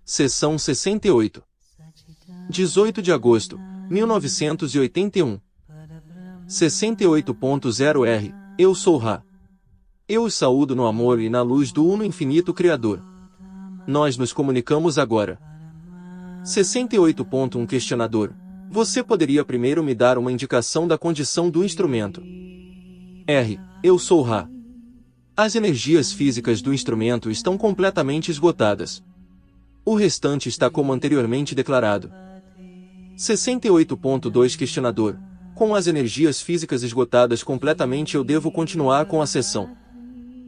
Seção 68. 18 de agosto, 1981. 68.0R. Eu sou Ra. Eu os saúdo no amor e na luz do Uno Infinito Criador. Nós nos comunicamos agora. 68.1 Questionador. Você poderia primeiro me dar uma indicação da condição do instrumento? R. Eu sou Ra. As energias físicas do instrumento estão completamente esgotadas. O restante está como anteriormente declarado. 68.2 Questionador. Com as energias físicas esgotadas completamente, eu devo continuar com a sessão.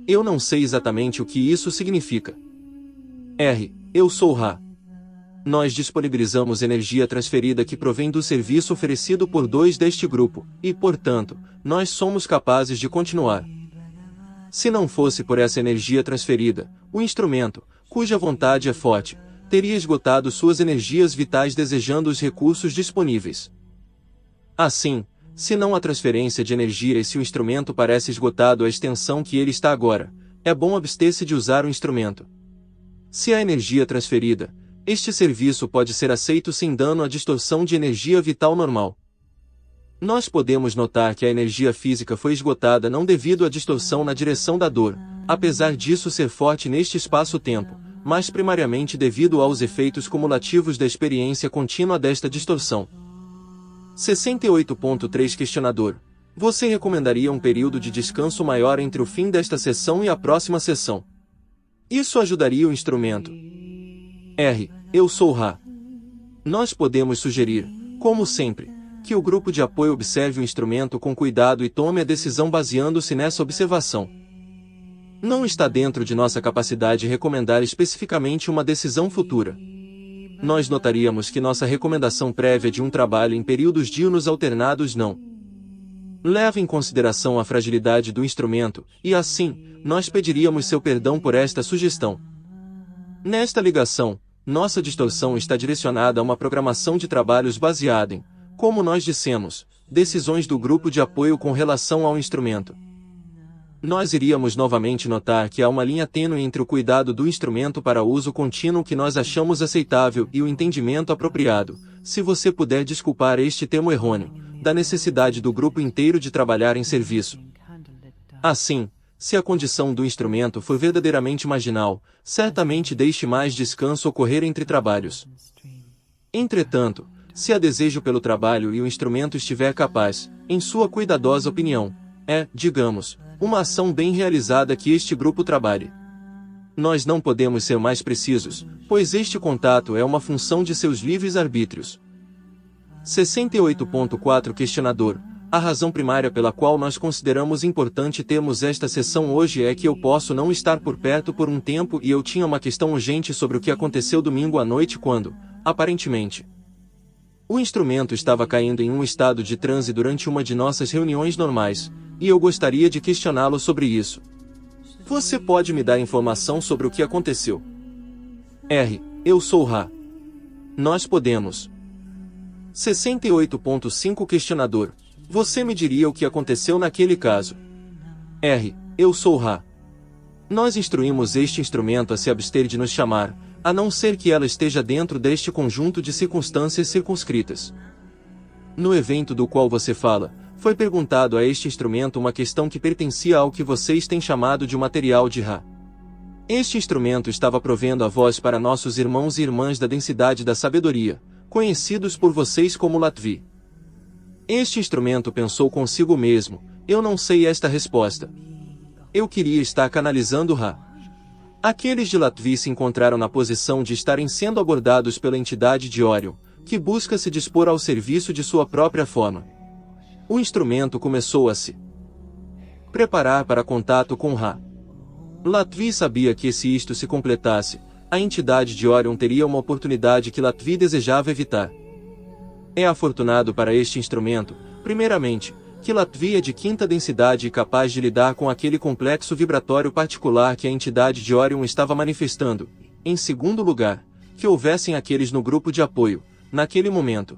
Eu não sei exatamente o que isso significa. R. Eu sou Ra. Nós disponibilizamos energia transferida que provém do serviço oferecido por dois deste grupo, e, portanto, nós somos capazes de continuar. Se não fosse por essa energia transferida, o instrumento, cuja vontade é forte, teria esgotado suas energias vitais desejando os recursos disponíveis. Assim, se não há transferência de energia e se o instrumento parece esgotado à extensão que ele está agora, é bom abster-se de usar o instrumento. Se há energia transferida, este serviço pode ser aceito sem dano à distorção de energia vital normal. Nós podemos notar que a energia física foi esgotada não devido à distorção na direção da dor, apesar disso ser forte neste espaço-tempo, mas primariamente devido aos efeitos cumulativos da experiência contínua desta distorção. 68.3 Questionador. Você recomendaria um período de descanso maior entre o fim desta sessão e a próxima sessão? Isso ajudaria o instrumento. R. Eu sou Ra. Nós podemos sugerir, como sempre, que o grupo de apoio observe o instrumento com cuidado e tome a decisão baseando-se nessa observação. Não está dentro de nossa capacidade recomendar especificamente uma decisão futura. Nós notaríamos que nossa recomendação prévia de um trabalho em períodos diurnos alternados não leva em consideração a fragilidade do instrumento, e assim, nós pediríamos seu perdão por esta sugestão. Nesta ligação, nossa distorção está direcionada a uma programação de trabalhos baseada em, como nós dissemos, decisões do grupo de apoio com relação ao instrumento. Nós iríamos novamente notar que há uma linha tênue entre o cuidado do instrumento para uso contínuo que nós achamos aceitável e o entendimento apropriado, se você puder desculpar este termo errôneo, da necessidade do grupo inteiro de trabalhar em serviço. Assim, se a condição do instrumento for verdadeiramente marginal, certamente deixe mais descanso ocorrer entre trabalhos. Entretanto, se há desejo pelo trabalho e o instrumento estiver capaz, em sua cuidadosa opinião, é, digamos, uma ação bem realizada que este grupo trabalhe. Nós não podemos ser mais precisos, pois este contato é uma função de seus livres arbítrios. 68.4 Questionador. A razão primária pela qual nós consideramos importante termos esta sessão hoje é que eu posso não estar por perto por um tempo e eu tinha uma questão urgente sobre o que aconteceu domingo à noite quando, aparentemente, o instrumento estava caindo em um estado de transe durante uma de nossas reuniões normais, e eu gostaria de questioná-lo sobre isso. Você pode me dar informação sobre o que aconteceu? R. Eu sou Ra. Nós podemos. 68.5 Questionador. Você me diria o que aconteceu naquele caso? R. Eu sou Ra. Nós instruímos este instrumento a se abster de nos chamar, a não ser que ela esteja dentro deste conjunto de circunstâncias circunscritas. No evento do qual você fala, foi perguntado a este instrumento uma questão que pertencia ao que vocês têm chamado de material de Ra. Este instrumento estava provendo a voz para nossos irmãos e irmãs da densidade da sabedoria, conhecidos por vocês como Latvi. Este instrumento pensou consigo mesmo, eu não sei esta resposta. Eu queria estar canalizando Ra. Aqueles de Latvi se encontraram na posição de estarem sendo abordados pela entidade de Orion, que busca se dispor ao serviço de sua própria forma. O instrumento começou a se preparar para contato com Ra. Latvi sabia que se isto se completasse, a entidade de Orion teria uma oportunidade que Latvi desejava evitar. É afortunado para este instrumento, primeiramente, que Latvi é de quinta densidade e capaz de lidar com aquele complexo vibratório particular que a entidade de Orion estava manifestando. Em segundo lugar, que houvessem aqueles no grupo de apoio, naquele momento,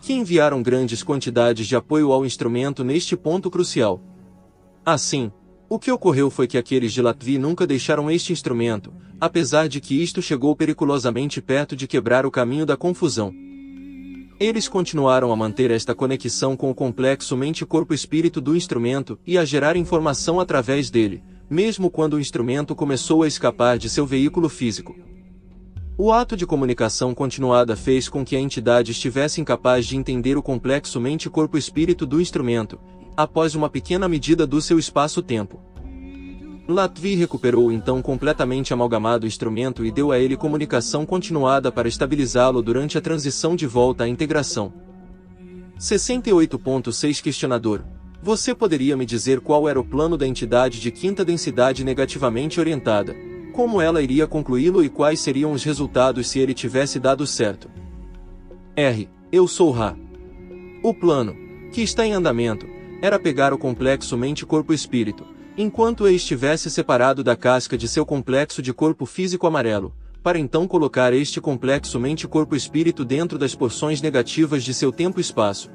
que enviaram grandes quantidades de apoio ao instrumento neste ponto crucial. Assim, O que ocorreu foi que aqueles de Latvi nunca deixaram este instrumento, apesar de que isto chegou periculosamente perto de quebrar o caminho da confusão. Eles continuaram a manter esta conexão com o complexo mente-corpo-espírito do instrumento e a gerar informação através dele, mesmo quando o instrumento começou a escapar de seu veículo físico. O ato de comunicação continuada fez com que a entidade estivesse incapaz de entender o complexo mente-corpo-espírito do instrumento, após uma pequena medida do seu espaço-tempo. Latvi recuperou então completamente amalgamado o instrumento e deu a ele comunicação continuada para estabilizá-lo durante a transição de volta à integração. 68.6 Questionador: você poderia me dizer qual era o plano da entidade de quinta densidade negativamente orientada, como ela iria concluí-lo e quais seriam os resultados se ele tivesse dado certo? R. Eu sou Ra. O plano, que está em andamento, era pegar o complexo mente-corpo-espírito, enquanto ele estivesse separado da casca de seu complexo de corpo físico amarelo, para então colocar este complexo mente-corpo-espírito dentro das porções negativas de seu tempo-espaço.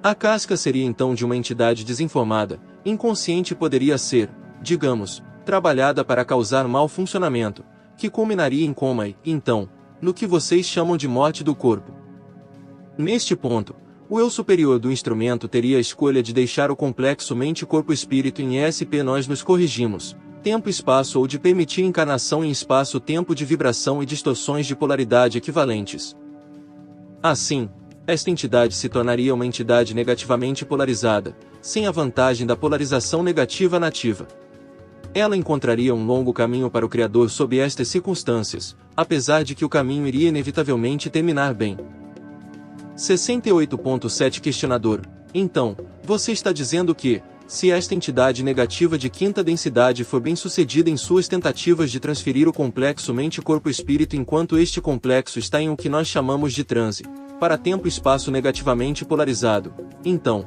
A casca seria então de uma entidade desinformada, inconsciente e poderia ser, digamos, trabalhada para causar mau funcionamento, que culminaria em coma e, então, no que vocês chamam de morte do corpo. Neste ponto, o eu superior do instrumento teria a escolha de deixar o complexo mente-corpo-espírito em ESP, nós nos corrigimos, tempo-espaço, ou de permitir encarnação em espaço-tempo de vibração e distorções de polaridade equivalentes. Assim, esta entidade se tornaria uma entidade negativamente polarizada, sem a vantagem da polarização negativa nativa. Ela encontraria um longo caminho para o Criador sob estas circunstâncias, apesar de que o caminho iria inevitavelmente terminar bem. 68.7 Questionador: então, você está dizendo que, se esta entidade negativa de quinta densidade for bem-sucedida em suas tentativas de transferir o complexo mente-corpo-espírito enquanto este complexo está em o que nós chamamos de transe, para tempo-espaço negativamente polarizado, então,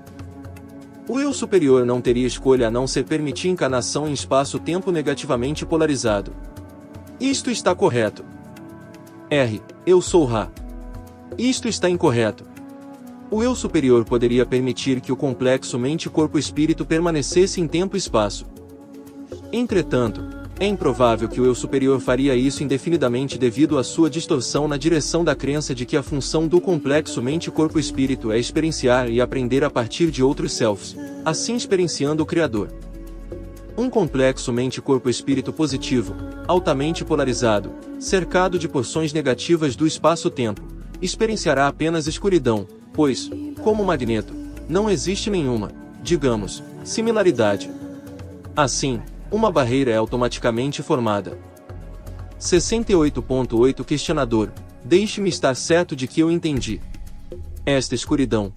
o eu superior não teria escolha a não ser permitir encarnação em espaço-tempo negativamente polarizado. Isto está correto. R. Eu sou Ra. Isto está incorreto. O eu superior poderia permitir que o complexo mente-corpo-espírito permanecesse em tempo-espaço. Entretanto, é improvável que o eu superior faria isso indefinidamente devido à sua distorção na direção da crença de que a função do complexo mente-corpo-espírito é experienciar e aprender a partir de outros selves, assim experienciando o Criador. Um complexo mente-corpo-espírito positivo, altamente polarizado, cercado de porções negativas do espaço-tempo, experienciará apenas escuridão, pois, como magneto, não existe nenhuma, digamos, similaridade. Assim, uma barreira é automaticamente formada. 68.8 Questionador: deixe-me estar certo de que eu entendi. Esta escuridão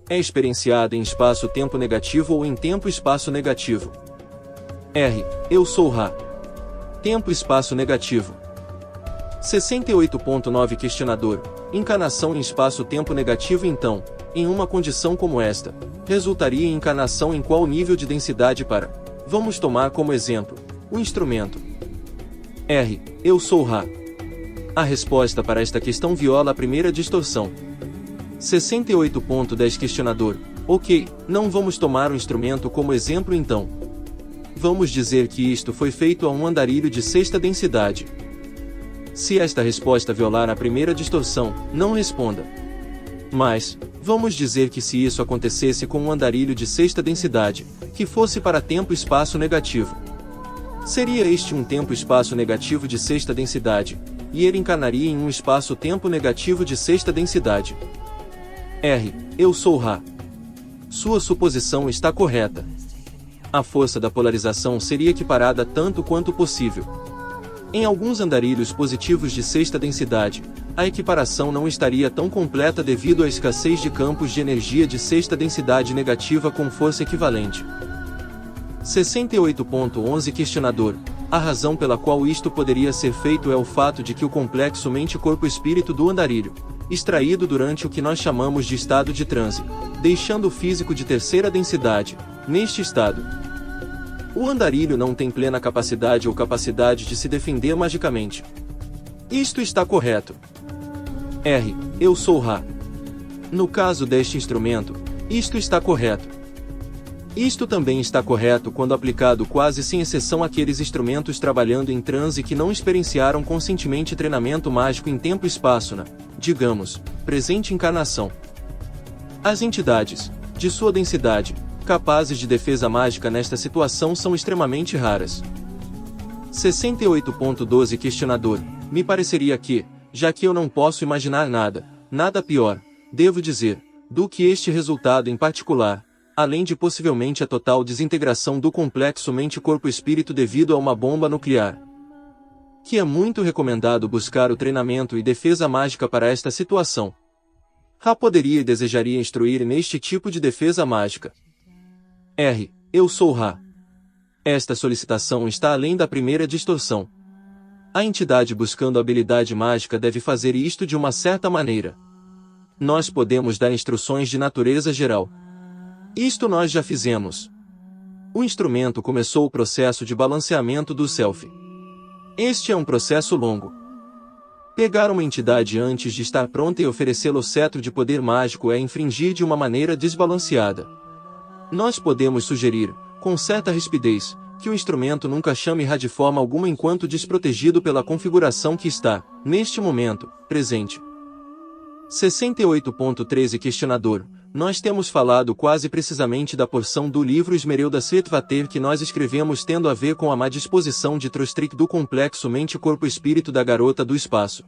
é experienciada em espaço-tempo negativo ou em tempo-espaço negativo? R. Eu sou Ra. Tempo-espaço negativo. 68.9 Questionador: encarnação em espaço-tempo negativo então, em uma condição como esta, resultaria em encarnação em qual nível de densidade para, vamos tomar como exemplo, o instrumento? R. Eu sou Ra. A resposta para esta questão viola a primeira distorção. 68.10 Questionador: ok, não vamos tomar o instrumento como exemplo então. Vamos dizer que isto foi feito a um andarilho de sexta densidade. Se esta resposta violar a primeira distorção, não responda. Mas, vamos dizer que se isso acontecesse com um andarilho de sexta densidade, que fosse para tempo-espaço negativo. Seria este um tempo-espaço negativo de sexta densidade, e ele encarnaria em um espaço-tempo negativo de sexta densidade. R. Eu sou Ra. Sua suposição está correta. A força da polarização seria equiparada tanto quanto possível. Em alguns andarilhos positivos de sexta densidade, a equiparação não estaria tão completa devido à escassez de campos de energia de sexta densidade negativa com força equivalente. 68.11 Questionador: a razão pela qual isto poderia ser feito é o fato de que o complexo mente-corpo-espírito do andarilho, extraído durante o que nós chamamos de estado de transe, deixando o físico de terceira densidade, neste estado, o andarilho não tem plena capacidade ou capacidade de se defender magicamente. Isto está correto. R. Eu sou Ra. No caso deste instrumento, isto está correto. Isto também está correto quando aplicado quase sem exceção àqueles instrumentos trabalhando em transe que não experienciaram conscientemente treinamento mágico em tempo e espaço na, digamos, presente encarnação. As entidades, de sua densidade, capazes de defesa mágica nesta situação são extremamente raras. 68.12 Questionador. Me pareceria que, já que eu não posso imaginar nada pior, devo dizer, do que este resultado em particular, além de possivelmente a total desintegração do complexo mente-corpo-espírito devido a uma bomba nuclear. Que é muito recomendado buscar o treinamento e defesa mágica para esta situação. Ra poderia e desejaria instruir neste tipo de defesa mágica. R. Eu sou Ra. Esta solicitação está além da primeira distorção. A entidade buscando habilidade mágica deve fazer isto de uma certa maneira. Nós podemos dar instruções de natureza geral. Isto nós já fizemos. O instrumento começou o processo de balanceamento do self. Este é um processo longo. Pegar uma entidade antes de estar pronta e oferecê-lo o cetro de poder mágico é infringir de uma maneira desbalanceada. Nós podemos sugerir, com certa rispidez, que o instrumento nunca chame Ra de forma alguma enquanto desprotegido pela configuração que está, neste momento, presente. 68.13 Questionador. Nós temos falado quase precisamente da porção do livro Esmeralda Svetvater que nós escrevemos tendo a ver com a má disposição de Trostrik do complexo mente-corpo-espírito da garota do espaço.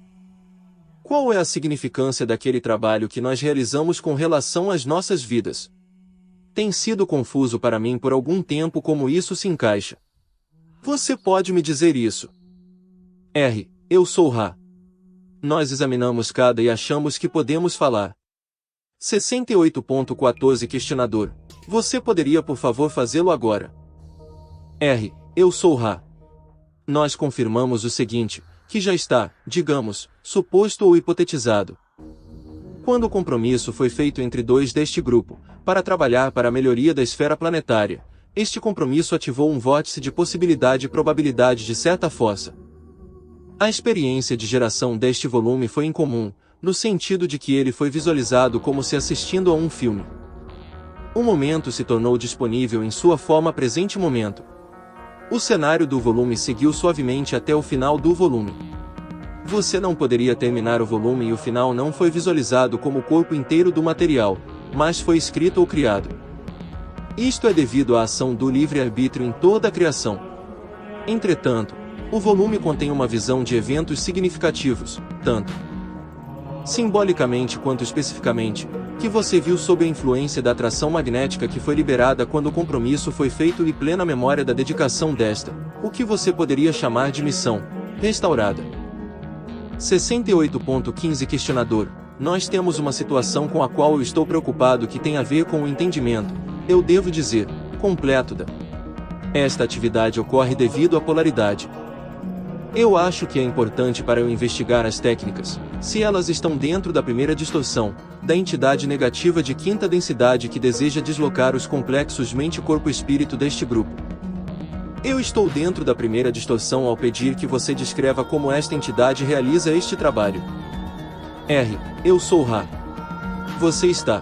Qual é a significância daquele trabalho que nós realizamos com relação às nossas vidas? Tem sido confuso para mim por algum tempo como isso se encaixa. Você pode me dizer isso? R. Eu sou Ra. Nós examinamos cada e achamos que podemos falar. 68.14 Questionador. Você poderia por favor fazê-lo agora? R. Eu sou Ra. Nós confirmamos o seguinte, que já está, digamos, suposto ou hipotetizado. Quando o compromisso foi feito entre dois deste grupo, para trabalhar para a melhoria da esfera planetária, este compromisso ativou um vórtice de possibilidade e probabilidade de certa força. A experiência de geração deste volume foi incomum, no sentido de que ele foi visualizado como se assistindo a um filme. O momento se tornou disponível em sua forma presente momento. O cenário do volume seguiu suavemente até o final do volume. Você não poderia terminar o volume e o final não foi visualizado como o corpo inteiro do material, mas foi escrito ou criado. Isto é devido à ação do livre-arbítrio em toda a criação. Entretanto, o volume contém uma visão de eventos significativos, tanto simbolicamente quanto especificamente, que você viu sob a influência da atração magnética que foi liberada quando o compromisso foi feito e plena memória da dedicação desta, o que você poderia chamar de missão, restaurada. 68.15 Questionador. Nós temos uma situação com a qual eu estou preocupado que tem a ver com o entendimento, eu devo dizer, completo da. Esta atividade ocorre devido à polaridade. Eu acho que é importante para eu investigar as técnicas, se elas estão dentro da primeira distorção, da entidade negativa de quinta densidade que deseja deslocar os complexos mente-corpo-espírito deste grupo. Eu estou dentro da primeira distorção ao pedir que você descreva como esta entidade realiza este trabalho. R. Eu sou Ra. Você está.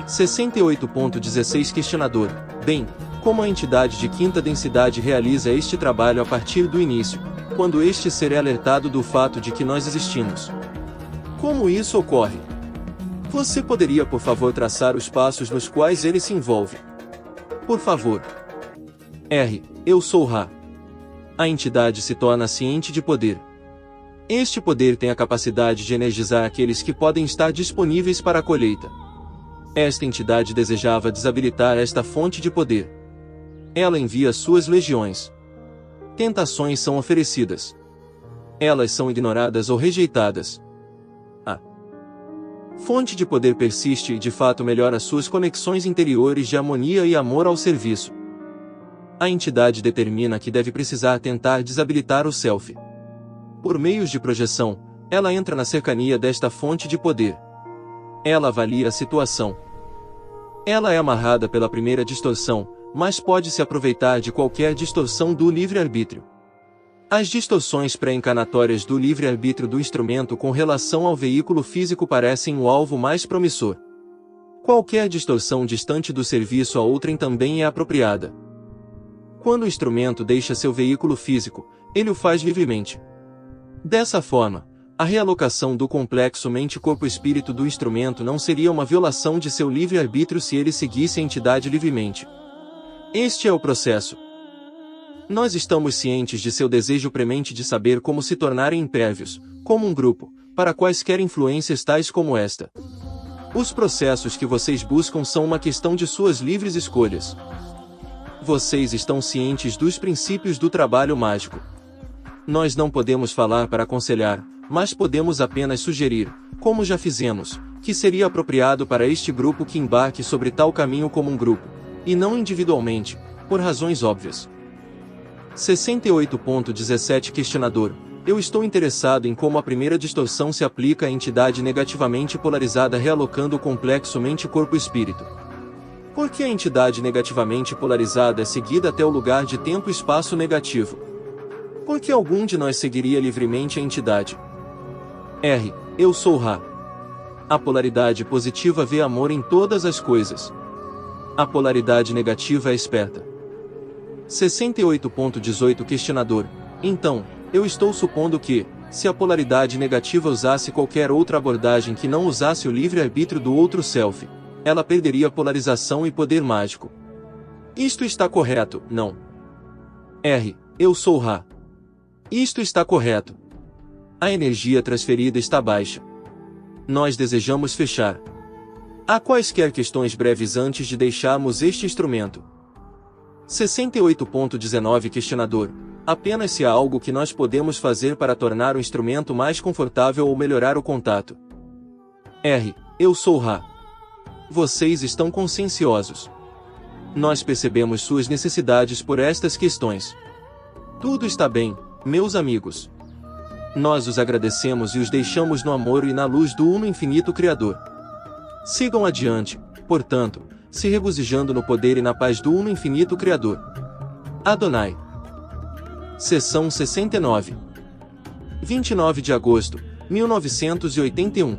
68.16 Questionador. Bem, como a entidade de quinta densidade realiza este trabalho a partir do início, quando este ser é alertado do fato de que nós existimos. Como isso ocorre? Você poderia por favor traçar os passos nos quais ele se envolve? Por favor. R. Eu sou Ra. A entidade se torna ciente de poder. Este poder tem a capacidade de energizar aqueles que podem estar disponíveis para a colheita. Esta entidade desejava desabilitar esta fonte de poder. Ela envia suas legiões. Tentações são oferecidas. Elas são ignoradas ou rejeitadas. A fonte de poder persiste e de fato melhora suas conexões interiores de harmonia e amor ao serviço. A entidade determina que deve precisar tentar desabilitar o self. Por meios de projeção, ela entra na cercania desta fonte de poder. Ela avalia a situação. Ela é amarrada pela primeira distorção, mas pode se aproveitar de qualquer distorção do livre-arbítrio. As distorções pré-encarnatórias do livre-arbítrio do instrumento com relação ao veículo físico parecem o alvo mais promissor. Qualquer distorção distante do serviço a outrem também é apropriada. Quando o instrumento deixa seu veículo físico, ele o faz livremente. Dessa forma, a realocação do complexo mente-corpo-espírito do instrumento não seria uma violação de seu livre-arbítrio se ele seguisse a entidade livremente. Este é o processo. Nós estamos cientes de seu desejo premente de saber como se tornarem impérvios, como um grupo, para quaisquer influências tais como esta. Os processos que vocês buscam são uma questão de suas livres escolhas. Vocês estão cientes dos princípios do trabalho mágico. Nós não podemos falar para aconselhar, mas podemos apenas sugerir, como já fizemos, que seria apropriado para este grupo que embarque sobre tal caminho como um grupo, e não individualmente, por razões óbvias. 68.17 Questionador: eu estou interessado em como a primeira distorção se aplica à entidade negativamente polarizada realocando o complexo mente-corpo-espírito. Por que a entidade negativamente polarizada é seguida até o lugar de tempo e espaço negativo? Por que algum de nós seguiria livremente a entidade? R. Eu sou Ra. A polaridade positiva vê amor em todas as coisas. A polaridade negativa é esperta. 68.18 Questionador: então, eu estou supondo que, se a polaridade negativa usasse qualquer outra abordagem que não usasse o livre-arbítrio do outro self, ela perderia polarização e poder mágico. Isto está correto, não? R. Eu sou Ra. Isto está correto. A energia transferida está baixa. Nós desejamos fechar. Há quaisquer questões breves antes de deixarmos este instrumento? 68.19 Questionador: apenas se há algo que nós podemos fazer para tornar o instrumento mais confortável ou melhorar o contato. R. Eu sou Ra. Vocês estão conscienciosos. Nós percebemos suas necessidades por estas questões. Tudo está bem, meus amigos. Nós os agradecemos e os deixamos no amor e na luz do Uno Infinito Criador. Sigam adiante, portanto, se regozijando no poder e na paz do Uno Infinito Criador. Adonai. Seção 69. 29 de agosto, 1981.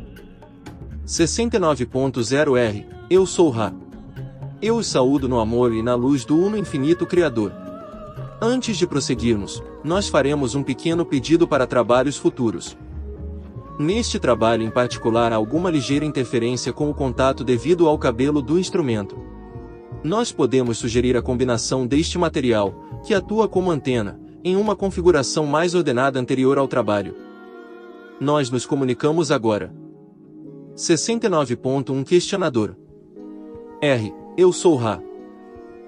69.0 Eu sou Ra. Eu os saúdo no amor e na luz do Uno Infinito Criador. Antes de prosseguirmos, nós faremos um pequeno pedido para trabalhos futuros. Neste trabalho em particular há alguma ligeira interferência com o contato devido ao cabelo do instrumento. Nós podemos sugerir a combinação deste material, que atua como antena, em uma configuração mais ordenada anterior ao trabalho. Nós nos comunicamos agora. 69.1 Questionador: R. Eu sou Ra.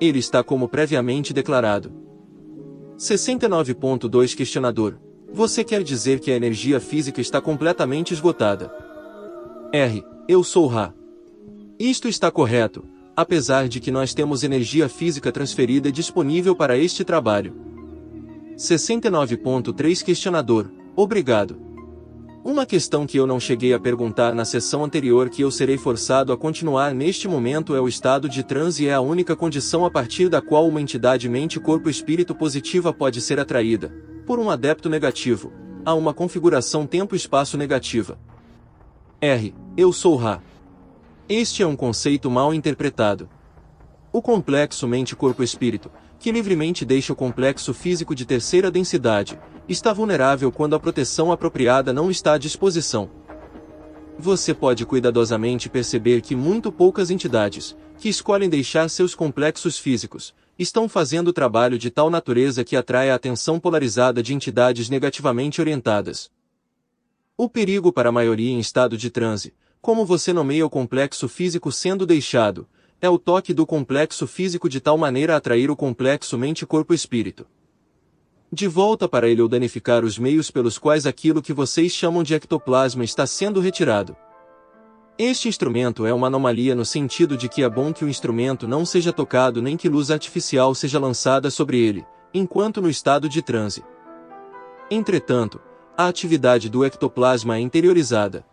Ele está como previamente declarado. 69.2 Questionador: você quer dizer que a energia física está completamente esgotada? R. Eu sou Ra. Isto está correto, apesar de que nós temos energia física transferida disponível para este trabalho. 69.3 Questionador: obrigado. Uma questão que eu não cheguei a perguntar na sessão anterior que eu serei forçado a continuar neste momento é o estado de transe. É a única condição a partir da qual uma entidade mente-corpo-espírito positiva pode ser atraída, por um adepto negativo, a uma configuração tempo-espaço negativa. R. Eu sou Ra. Este é um conceito mal interpretado. O complexo mente-corpo-espírito, que livremente deixa o complexo físico de terceira densidade, está vulnerável quando a proteção apropriada não está à disposição. Você pode cuidadosamente perceber que muito poucas entidades, que escolhem deixar seus complexos físicos, estão fazendo trabalho de tal natureza que atrai a atenção polarizada de entidades negativamente orientadas. O perigo para a maioria em estado de transe, como você nomeia o complexo físico sendo deixado, é o toque do complexo físico de tal maneira a atrair o complexo mente-corpo-espírito de volta para ele ou danificar os meios pelos quais aquilo que vocês chamam de ectoplasma está sendo retirado. Este instrumento é uma anomalia no sentido de que é bom que o instrumento não seja tocado nem que luz artificial seja lançada sobre ele, enquanto no estado de transe. Entretanto, a atividade do ectoplasma é interiorizada.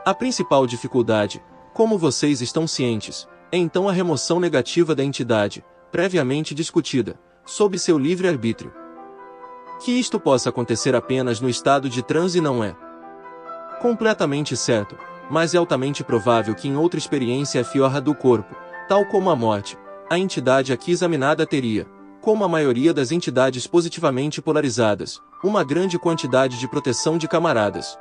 A principal dificuldade, como vocês estão cientes, é então a remoção negativa da entidade, previamente discutida, sob seu livre-arbítrio. Que isto possa acontecer apenas no estado de transe não é completamente certo, mas é altamente provável que em outra experiência fiorra do corpo, tal como a morte, a entidade aqui examinada teria, como a maioria das entidades positivamente polarizadas, uma grande quantidade de proteção de camaradas.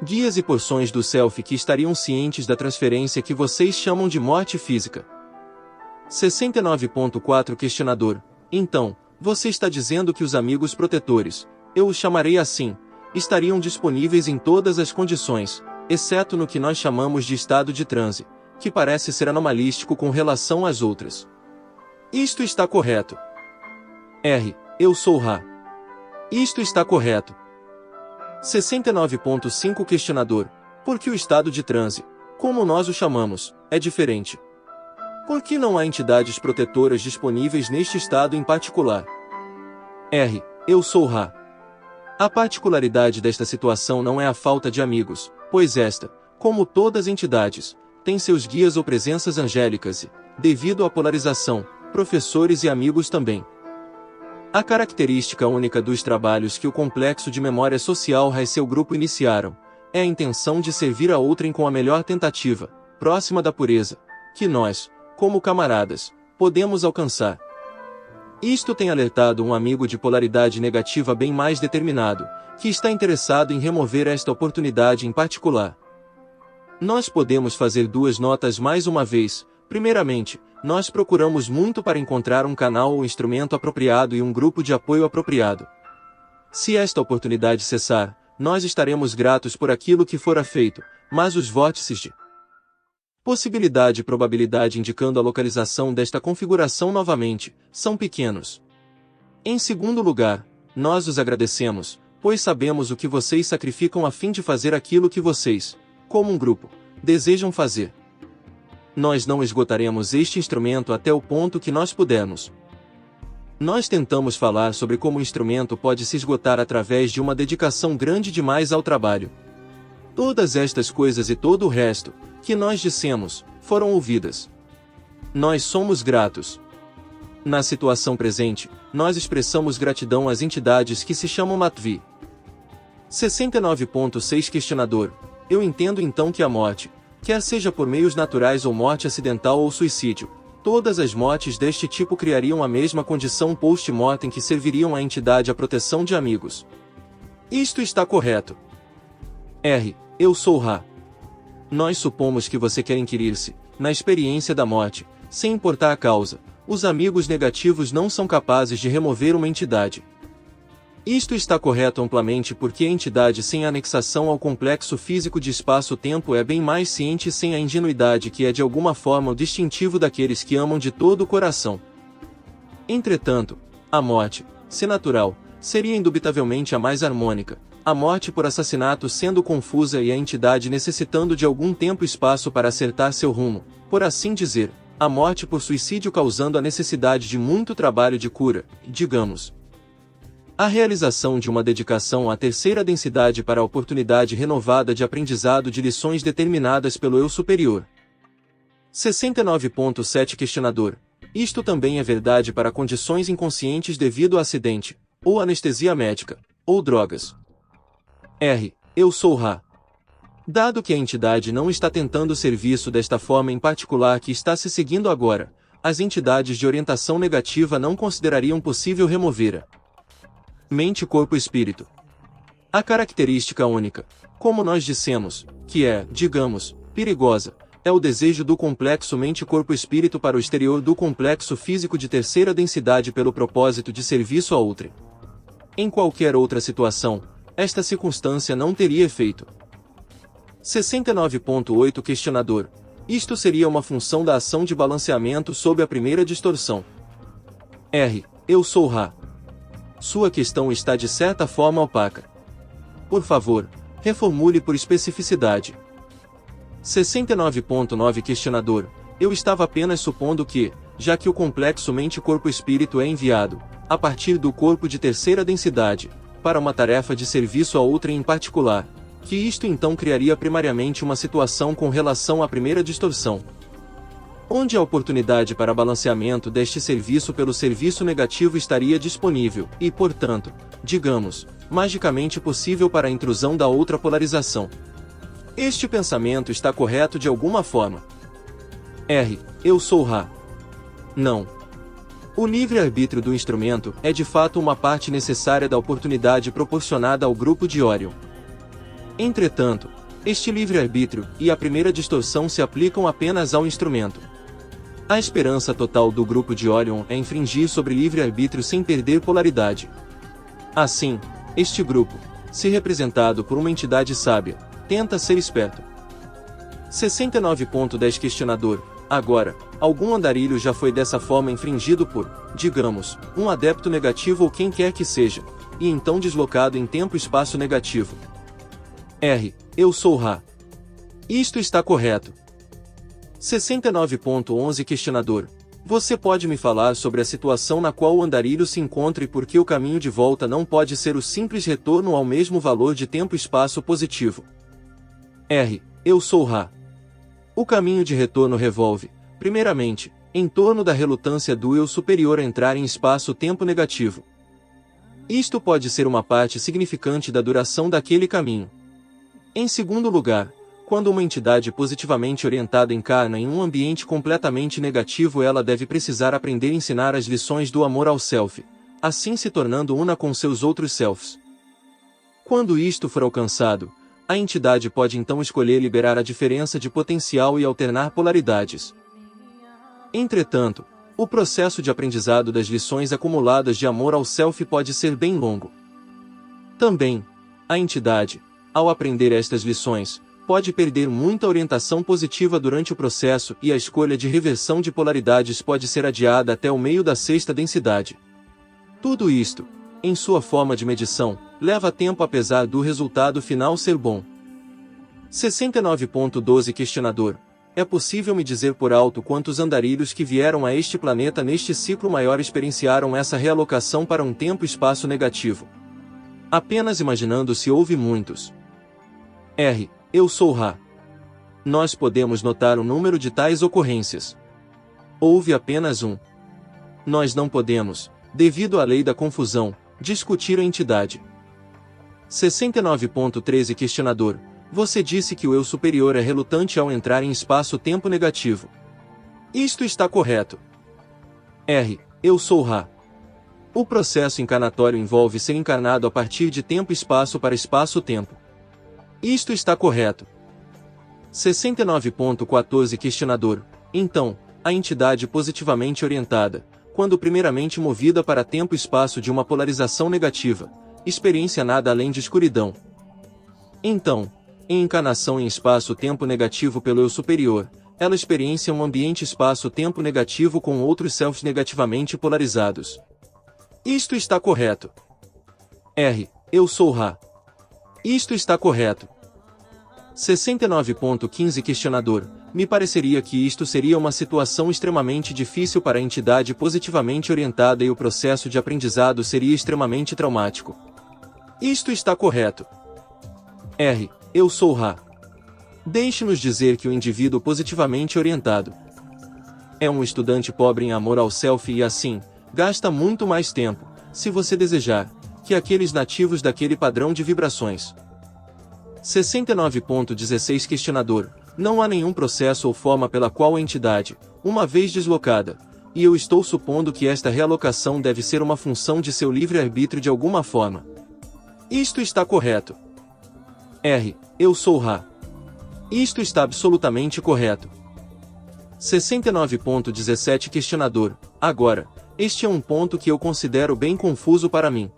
Guias e porções do self que estariam cientes da transferência que vocês chamam de morte física. 69.4 Questionador. Então, você está dizendo que os amigos protetores, eu os chamarei assim, estariam disponíveis em todas as condições, exceto no que nós chamamos de estado de transe, que parece ser anomalístico com relação às outras. Isto está correto. R. Eu sou Ra. Isto está correto. 69.5 Questionador. Por que o estado de transe, como nós o chamamos, é diferente? Por que não há entidades protetoras disponíveis neste estado em particular? R. Eu sou Ra. A particularidade desta situação não é a falta de amigos, pois esta, como todas as entidades, tem seus guias ou presenças angélicas e, devido à polarização, professores e amigos também. A característica única dos trabalhos que o Complexo de Memória Social Ra e seu grupo iniciaram é a intenção de servir a outrem com a melhor tentativa, próxima da pureza, que nós, como camaradas, podemos alcançar. Isto tem alertado um amigo de polaridade negativa bem mais determinado, que está interessado em remover esta oportunidade em particular. Nós podemos fazer duas notas mais uma vez. Primeiramente, nós procuramos muito para encontrar um canal ou instrumento apropriado e um grupo de apoio apropriado. Se esta oportunidade cessar, nós estaremos gratos por aquilo que fora feito, mas os vórtices de possibilidade e probabilidade indicando a localização desta configuração novamente, são pequenos. Em segundo lugar, nós os agradecemos, pois sabemos o que vocês sacrificam a fim de fazer aquilo que vocês, como um grupo, desejam fazer. Nós não esgotaremos este instrumento até o ponto que nós pudermos. Nós tentamos falar sobre como o instrumento pode se esgotar através de uma dedicação grande demais ao trabalho. Todas estas coisas e todo o resto, que nós dissemos, foram ouvidas. Nós somos gratos. Na situação presente, nós expressamos gratidão às entidades que se chamam Matvi. 69.6 Questionador. Eu entendo então que a morte, quer seja por meios naturais ou morte acidental ou suicídio, todas as mortes deste tipo criariam a mesma condição post-mortem que serviriam à entidade à proteção de amigos. Isto está correto. R. Eu sou Ra. Nós supomos que você quer inquirir-se, na experiência da morte, sem importar a causa, os amigos negativos não são capazes de remover uma entidade. Isto está correto amplamente porque a entidade sem anexação ao complexo físico de espaço-tempo é bem mais ciente sem a ingenuidade que é de alguma forma o distintivo daqueles que amam de todo o coração. Entretanto, a morte, se natural, seria indubitavelmente a mais harmônica, a morte por assassinato sendo confusa e a entidade necessitando de algum tempo e espaço para acertar seu rumo, por assim dizer, a morte por suicídio causando a necessidade de muito trabalho de cura, digamos. A realização de uma dedicação à terceira densidade para a oportunidade renovada de aprendizado de lições determinadas pelo eu superior. 69.7 Questionador. Isto também é verdade para condições inconscientes devido a acidente, ou anestesia médica, ou drogas. R. Eu sou Ra. Dado que a entidade não está tentando o serviço desta forma em particular que está se seguindo agora, as entidades de orientação negativa não considerariam possível removê-la. Mente, corpo e espírito. A característica única, como nós dissemos, que é, digamos, perigosa, é o desejo do complexo mente-corpo-espírito para o exterior do complexo físico de terceira densidade pelo propósito de serviço a outrem. Em qualquer outra situação, esta circunstância não teria efeito. 69.8 Questionador. Isto seria uma função da ação de balanceamento sob a primeira distorção. R. Eu sou Ra. Sua questão está de certa forma opaca. Por favor, reformule por especificidade. 69.9 Questionador. Eu estava apenas supondo que, já que o complexo mente-corpo-espírito é enviado, a partir do corpo de terceira densidade, para uma tarefa de serviço a outrem em particular, que isto então criaria primariamente uma situação com relação à primeira distorção, onde a oportunidade para balanceamento deste serviço pelo serviço negativo estaria disponível e, portanto, digamos, magicamente possível para a intrusão da outra polarização. Este pensamento está correto de alguma forma. R. Eu sou Ra. Não. O livre-arbítrio do instrumento é de fato uma parte necessária da oportunidade proporcionada ao grupo de Orion. Entretanto, este livre-arbítrio e a primeira distorção se aplicam apenas ao instrumento. A esperança total do grupo de Orion é infringir sobre livre-arbítrio sem perder polaridade. Assim, este grupo, se representado por uma entidade sábia, tenta ser esperto. 69.10 Questionador. Agora, algum andarilho já foi dessa forma infringido por, digamos, um adepto negativo ou quem quer que seja, e então deslocado em tempo-espaço negativo. R. Eu sou Ra. Isto está correto. 69.11 Questionador. Você pode me falar sobre a situação na qual o andarilho se encontra e por que o caminho de volta não pode ser o simples retorno ao mesmo valor de tempo-espaço positivo? R. Eu sou Ra. O caminho de retorno revolve, primeiramente, em torno da relutância do eu superior a entrar em espaço-tempo negativo. Isto pode ser uma parte significante da duração daquele caminho. Em segundo lugar, quando uma entidade positivamente orientada encarna em um ambiente completamente negativo, ela deve precisar aprender a ensinar as lições do amor ao self, assim se tornando una com seus outros selves. Quando isto for alcançado, a entidade pode então escolher liberar a diferença de potencial e alternar polaridades. Entretanto, o processo de aprendizado das lições acumuladas de amor ao self pode ser bem longo. Também, a entidade, ao aprender estas lições, pode perder muita orientação positiva durante o processo e a escolha de reversão de polaridades pode ser adiada até o meio da sexta densidade. Tudo isto, em sua forma de medição, leva tempo apesar do resultado final ser bom. 69.12 Questionador. É possível me dizer por alto quantos andarilhos que vieram a este planeta neste ciclo maior experienciaram essa realocação para um tempo-espaço negativo? Apenas imaginando se houve muitos. R. Eu sou Ra. Nós podemos notar o número de tais ocorrências. Houve apenas um. Nós não podemos, devido à lei da confusão, discutir a entidade. 69.13 Questionador. Você disse que o eu superior é relutante ao entrar em espaço-tempo negativo. Isto está correto. R. Eu sou Ra. O processo encarnatório envolve ser encarnado a partir de tempo-espaço para espaço-tempo. Isto está correto. 69.14 Questionador. Então, a entidade positivamente orientada, quando primeiramente movida para tempo-espaço de uma polarização negativa, experiencia nada além de escuridão. Então, em encarnação em espaço-tempo negativo pelo eu superior, ela experiencia um ambiente espaço-tempo negativo com outros selves negativamente polarizados. Isto está correto. R. Eu sou Ra. Isto está correto. 69.15 Questionador. Me pareceria que isto seria uma situação extremamente difícil para a entidade positivamente orientada e o processo de aprendizado seria extremamente traumático. Isto está correto. R. Eu sou Ra. Deixe-nos dizer que o indivíduo positivamente orientado é um estudante pobre em amor ao self e assim, gasta muito mais tempo, se você desejar, que aqueles nativos daquele padrão de vibrações. 69.16 Questionador. Não há nenhum processo ou forma pela qual a entidade, uma vez deslocada, e eu estou supondo que esta realocação deve ser uma função de seu livre-arbítrio de alguma forma. Isto está correto. R. Eu sou Ra. Isto está absolutamente correto. 69.17 Questionador. Agora, este é um ponto que eu considero bem confuso para mim.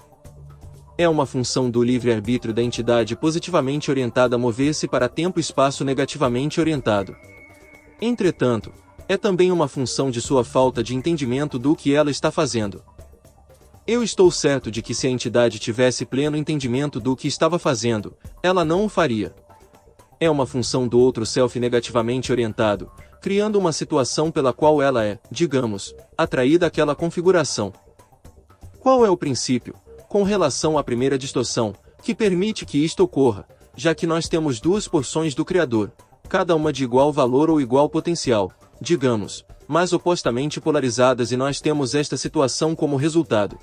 É uma função do livre-arbítrio da entidade positivamente orientada mover-se para tempo-espaço negativamente orientado. Entretanto, é também uma função de sua falta de entendimento do que ela está fazendo. Eu estou certo de que se a entidade tivesse pleno entendimento do que estava fazendo, ela não o faria. É uma função do outro self negativamente orientado, criando uma situação pela qual ela é, digamos, atraída àquela configuração. Qual é o princípio, com relação à primeira distorção, que permite que isto ocorra, já que nós temos duas porções do Criador, cada uma de igual valor ou igual potencial, digamos, mas opostamente polarizadas e nós temos esta situação como resultado?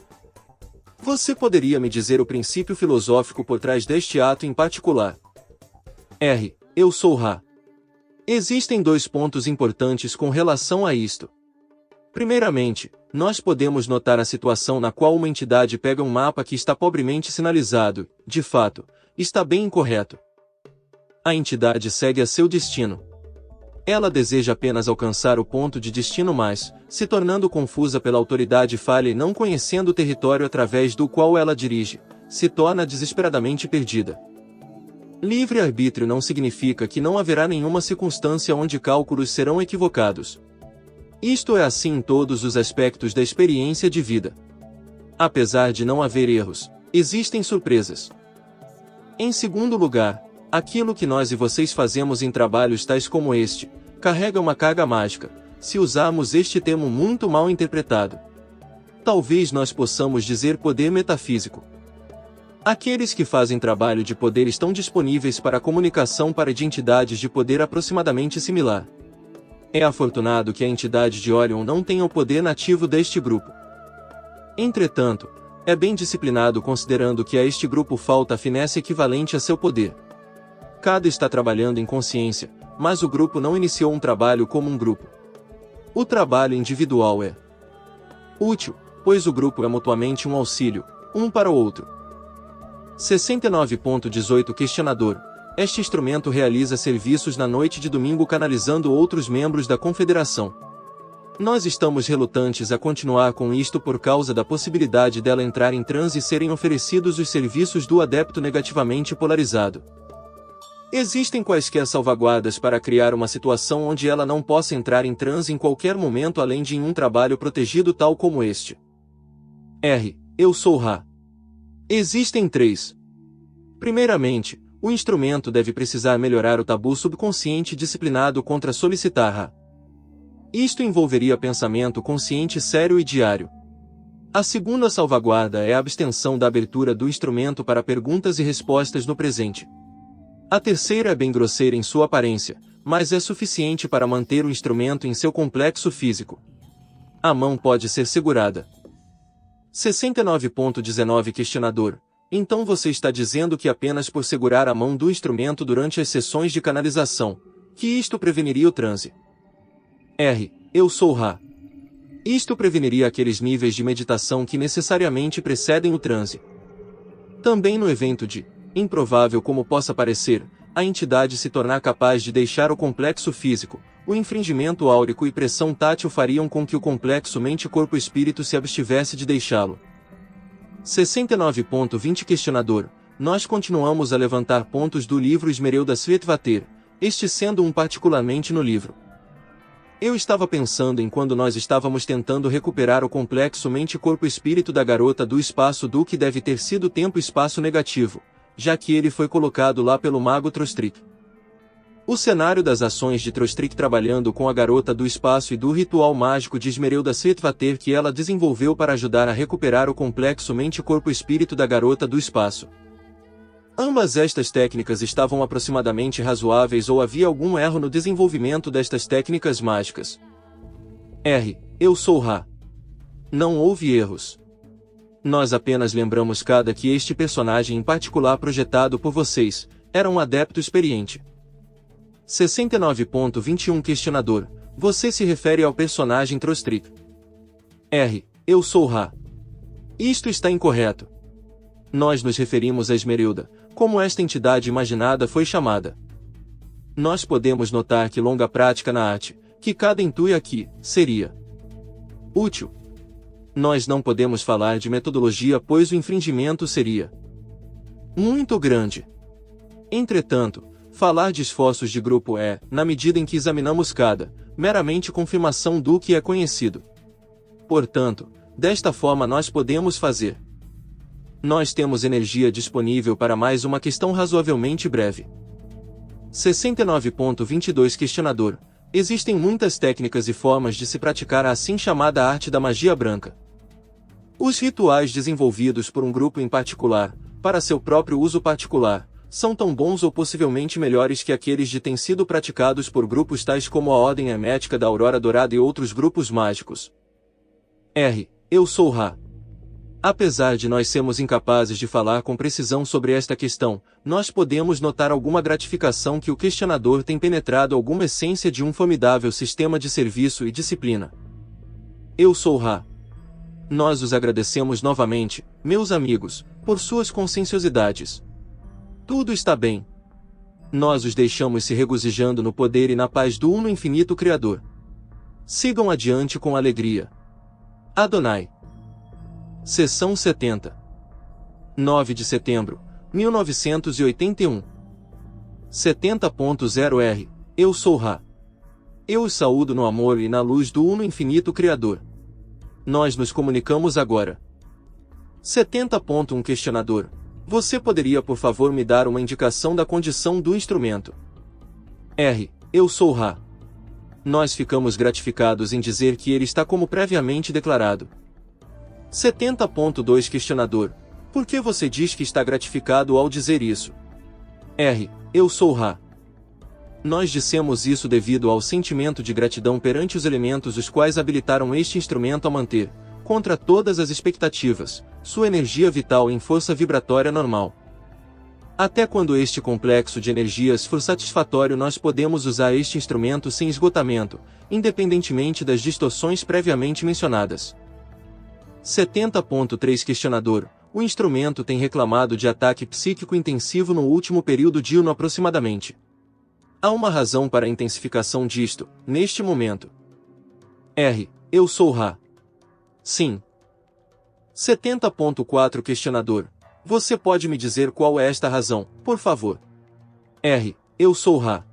Você poderia me dizer o princípio filosófico por trás deste ato em particular? R. eu sou Ra. Existem dois pontos importantes com relação a isto. Primeiramente, nós podemos notar a situação na qual uma entidade pega um mapa que está pobremente sinalizado, de fato, está bem incorreto. A entidade segue a seu destino. Ela deseja apenas alcançar o ponto de destino mas, se tornando confusa pela autoridade falha e não conhecendo o território através do qual ela dirige, se torna desesperadamente perdida. Livre-arbítrio não significa que não haverá nenhuma circunstância onde cálculos serão equivocados. Isto é assim em todos os aspectos da experiência de vida. Apesar de não haver erros, existem surpresas. Em segundo lugar, aquilo que nós e vocês fazemos em trabalhos tais como este, carrega uma carga mágica, se usarmos este termo muito mal interpretado. Talvez nós possamos dizer poder metafísico. Aqueles que fazem trabalho de poder estão disponíveis para a comunicação de entidades de poder aproximadamente similar. É afortunado que a entidade de Orion não tenha o poder nativo deste grupo. Entretanto, é bem disciplinado considerando que a este grupo falta a finesse equivalente a seu poder. Cada está trabalhando em consciência, mas o grupo não iniciou um trabalho como um grupo. O trabalho individual é útil, pois o grupo é mutuamente um auxílio, um para o outro. 69.18 Questionador. Este instrumento realiza serviços na noite de domingo canalizando outros membros da confederação. Nós estamos relutantes a continuar com isto por causa da possibilidade dela entrar em transe e serem oferecidos os serviços do adepto negativamente polarizado. Existem quaisquer salvaguardas para criar uma situação onde ela não possa entrar em transe em qualquer momento além de em um trabalho protegido tal como este. Eu sou Ra. Existem três. Primeiramente, o instrumento deve precisar melhorar o tabu subconsciente disciplinado contra solicitar Ra. Isto envolveria pensamento consciente sério e diário. A segunda salvaguarda é a abstenção da abertura do instrumento para perguntas e respostas no presente. A terceira é bem grosseira em sua aparência, mas é suficiente para manter o instrumento em seu complexo físico. A mão pode ser segurada. 69.19 Questionador. Então você está dizendo que apenas por segurar a mão do instrumento durante as sessões de canalização, que isto preveniria o transe? Eu sou Ra. Isto preveniria aqueles níveis de meditação que necessariamente precedem o transe. Também no evento de, improvável como possa parecer, a entidade se tornar capaz de deixar o complexo físico, o infringimento áurico e pressão tátil fariam com que o complexo mente-corpo-espírito se abstivesse de deixá-lo. 69.20 Questionador. Nós continuamos a levantar pontos do livro Esmeralda Svetvater, este sendo um particularmente no livro. Eu estava pensando em quando nós estávamos tentando recuperar o complexo mente-corpo-espírito da garota do espaço do que deve ter sido tempo-espaço negativo, já que ele foi colocado lá pelo mago Trostric. O cenário das ações de Trostric trabalhando com a garota do espaço e do ritual mágico de Esmeralda Svetvater que ela desenvolveu para ajudar a recuperar o complexo mente-corpo-espírito da garota do espaço. Ambas estas técnicas estavam aproximadamente razoáveis ou havia algum erro no desenvolvimento destas técnicas mágicas? Eu sou Ra. Não houve erros. Nós apenas lembramos que este personagem em particular projetado por vocês, era um adepto experiente. 69.21 Questionador. Você se refere ao personagem Trostric. Eu sou Ra. Isto está incorreto. Nós nos referimos a Esmeralda, como esta entidade imaginada foi chamada. Nós podemos notar que longa prática na arte, que cada intui aqui, seria útil. Nós não podemos falar de metodologia pois o infringimento seria muito grande. Entretanto, falar de esforços de grupo é, na medida em que examinamos cada, meramente confirmação do que é conhecido. Portanto, desta forma nós podemos fazer. Nós temos energia disponível para mais uma questão razoavelmente breve. 69.22 Questionador. Existem muitas técnicas e formas de se praticar a assim chamada arte da magia branca. Os rituais desenvolvidos por um grupo em particular, para seu próprio uso particular, são tão bons ou possivelmente melhores que aqueles de têm sido praticados por grupos tais como a Ordem Hermética da Aurora Dourada e outros grupos mágicos. Eu sou Ra. Apesar de nós sermos incapazes de falar com precisão sobre esta questão, nós podemos notar alguma gratificação que o questionador tem penetrado alguma essência de um formidável sistema de serviço e disciplina. Eu sou Ra. Nós os agradecemos novamente, meus amigos, por suas conscienciosidades. Tudo está bem. Nós os deixamos se regozijando no poder e na paz do Uno Infinito Criador. Sigam adiante com alegria. Adonai. Seção 70. 9 de setembro, 1981. 70.0R. Eu sou Ra. Eu os saúdo no amor e na luz do Uno Infinito Criador. Nós nos comunicamos agora. 70.1 Questionador. Você poderia por favor me dar uma indicação da condição do instrumento? R. Eu sou Ra. Nós ficamos gratificados em dizer que ele está como previamente declarado. 70.2 Questionador. Por que você diz que está gratificado ao dizer isso? R. Eu sou Ra. Nós dissemos isso devido ao sentimento de gratidão perante os elementos os quais habilitaram este instrumento a manter, contra todas as expectativas, sua energia vital em força vibratória normal. Até quando este complexo de energias for satisfatório, nós podemos usar este instrumento sem esgotamento, independentemente das distorções previamente mencionadas. 70.3 Questionador. O instrumento tem reclamado de ataque psíquico intensivo no último período diurno aproximadamente. Há uma razão para a intensificação disto, neste momento. R. Eu sou Ra. Sim. 70.4 Questionador. Você pode me dizer qual é esta razão, por favor? R. Eu sou Ra.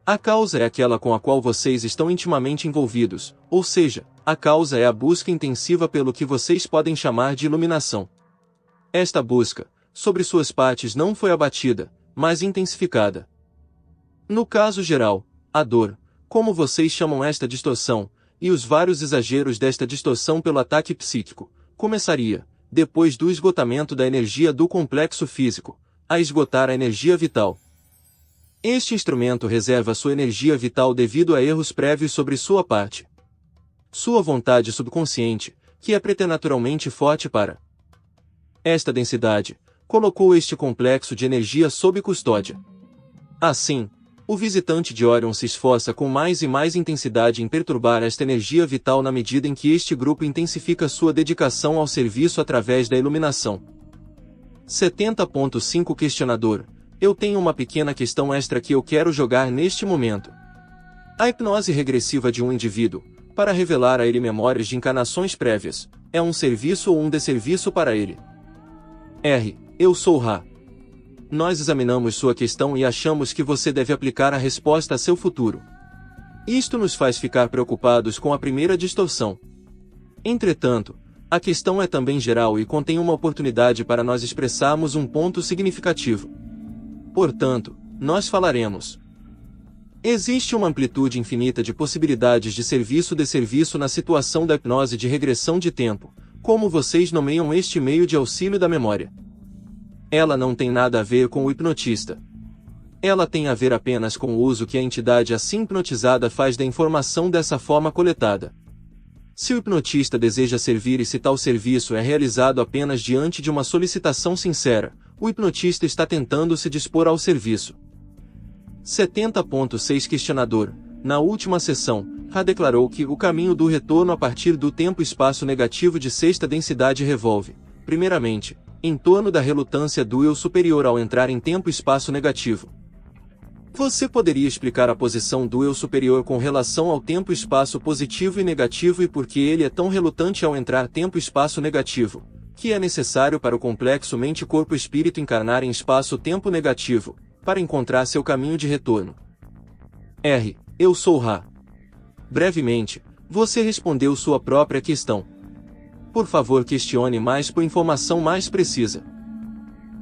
A causa é aquela com a qual vocês estão intimamente envolvidos, ou seja, a causa é a busca intensiva pelo que vocês podem chamar de iluminação. Esta busca, sobre suas partes não foi abatida, mas intensificada. No caso geral, a dor, como vocês chamam esta distorção, e os vários exageros desta distorção pelo ataque psíquico, começaria, depois do esgotamento da energia do complexo físico, a esgotar a energia vital. Este instrumento reserva sua energia vital devido a erros prévios sobre sua parte. Sua vontade subconsciente, que é preternaturalmente forte para esta densidade, colocou este complexo de energia sob custódia. Assim, o visitante de Orion se esforça com mais e mais intensidade em perturbar esta energia vital na medida em que este grupo intensifica sua dedicação ao serviço através da iluminação. 70.5 Questionador. Eu tenho uma pequena questão extra que eu quero jogar neste momento. A hipnose regressiva de um indivíduo, para revelar a ele memórias de encarnações prévias, é um serviço ou um desserviço para ele? R. Eu sou Ra. Nós examinamos sua questão e achamos que você deve aplicar a resposta a seu futuro. Isto nos faz ficar preocupados com a primeira distorção. Entretanto, a questão é também geral e contém uma oportunidade para nós expressarmos um ponto significativo. Portanto, nós falaremos. Existe uma amplitude infinita de possibilidades de serviço na situação da hipnose de regressão de tempo, como vocês nomeiam este meio de auxílio da memória. Ela não tem nada a ver com o hipnotista. Ela tem a ver apenas com o uso que a entidade assim hipnotizada faz da informação dessa forma coletada. Se o hipnotista deseja servir e se tal serviço é realizado apenas diante de uma solicitação sincera, o hipnotista está tentando se dispor ao serviço. 70.6 Questionador. Na última sessão, Ra declarou que o caminho do retorno a partir do tempo-espaço negativo de sexta densidade revolve, primeiramente, em torno da relutância do eu superior ao entrar em tempo-espaço negativo. Você poderia explicar a posição do eu superior com relação ao tempo-espaço positivo e negativo e por que ele é tão relutante ao entrar tempo-espaço negativo, que é necessário para o complexo mente-corpo-espírito encarnar em espaço-tempo negativo, para encontrar seu caminho de retorno? R. Eu sou Ra. Brevemente, você respondeu sua própria questão. Por favor, questione mais por informação mais precisa.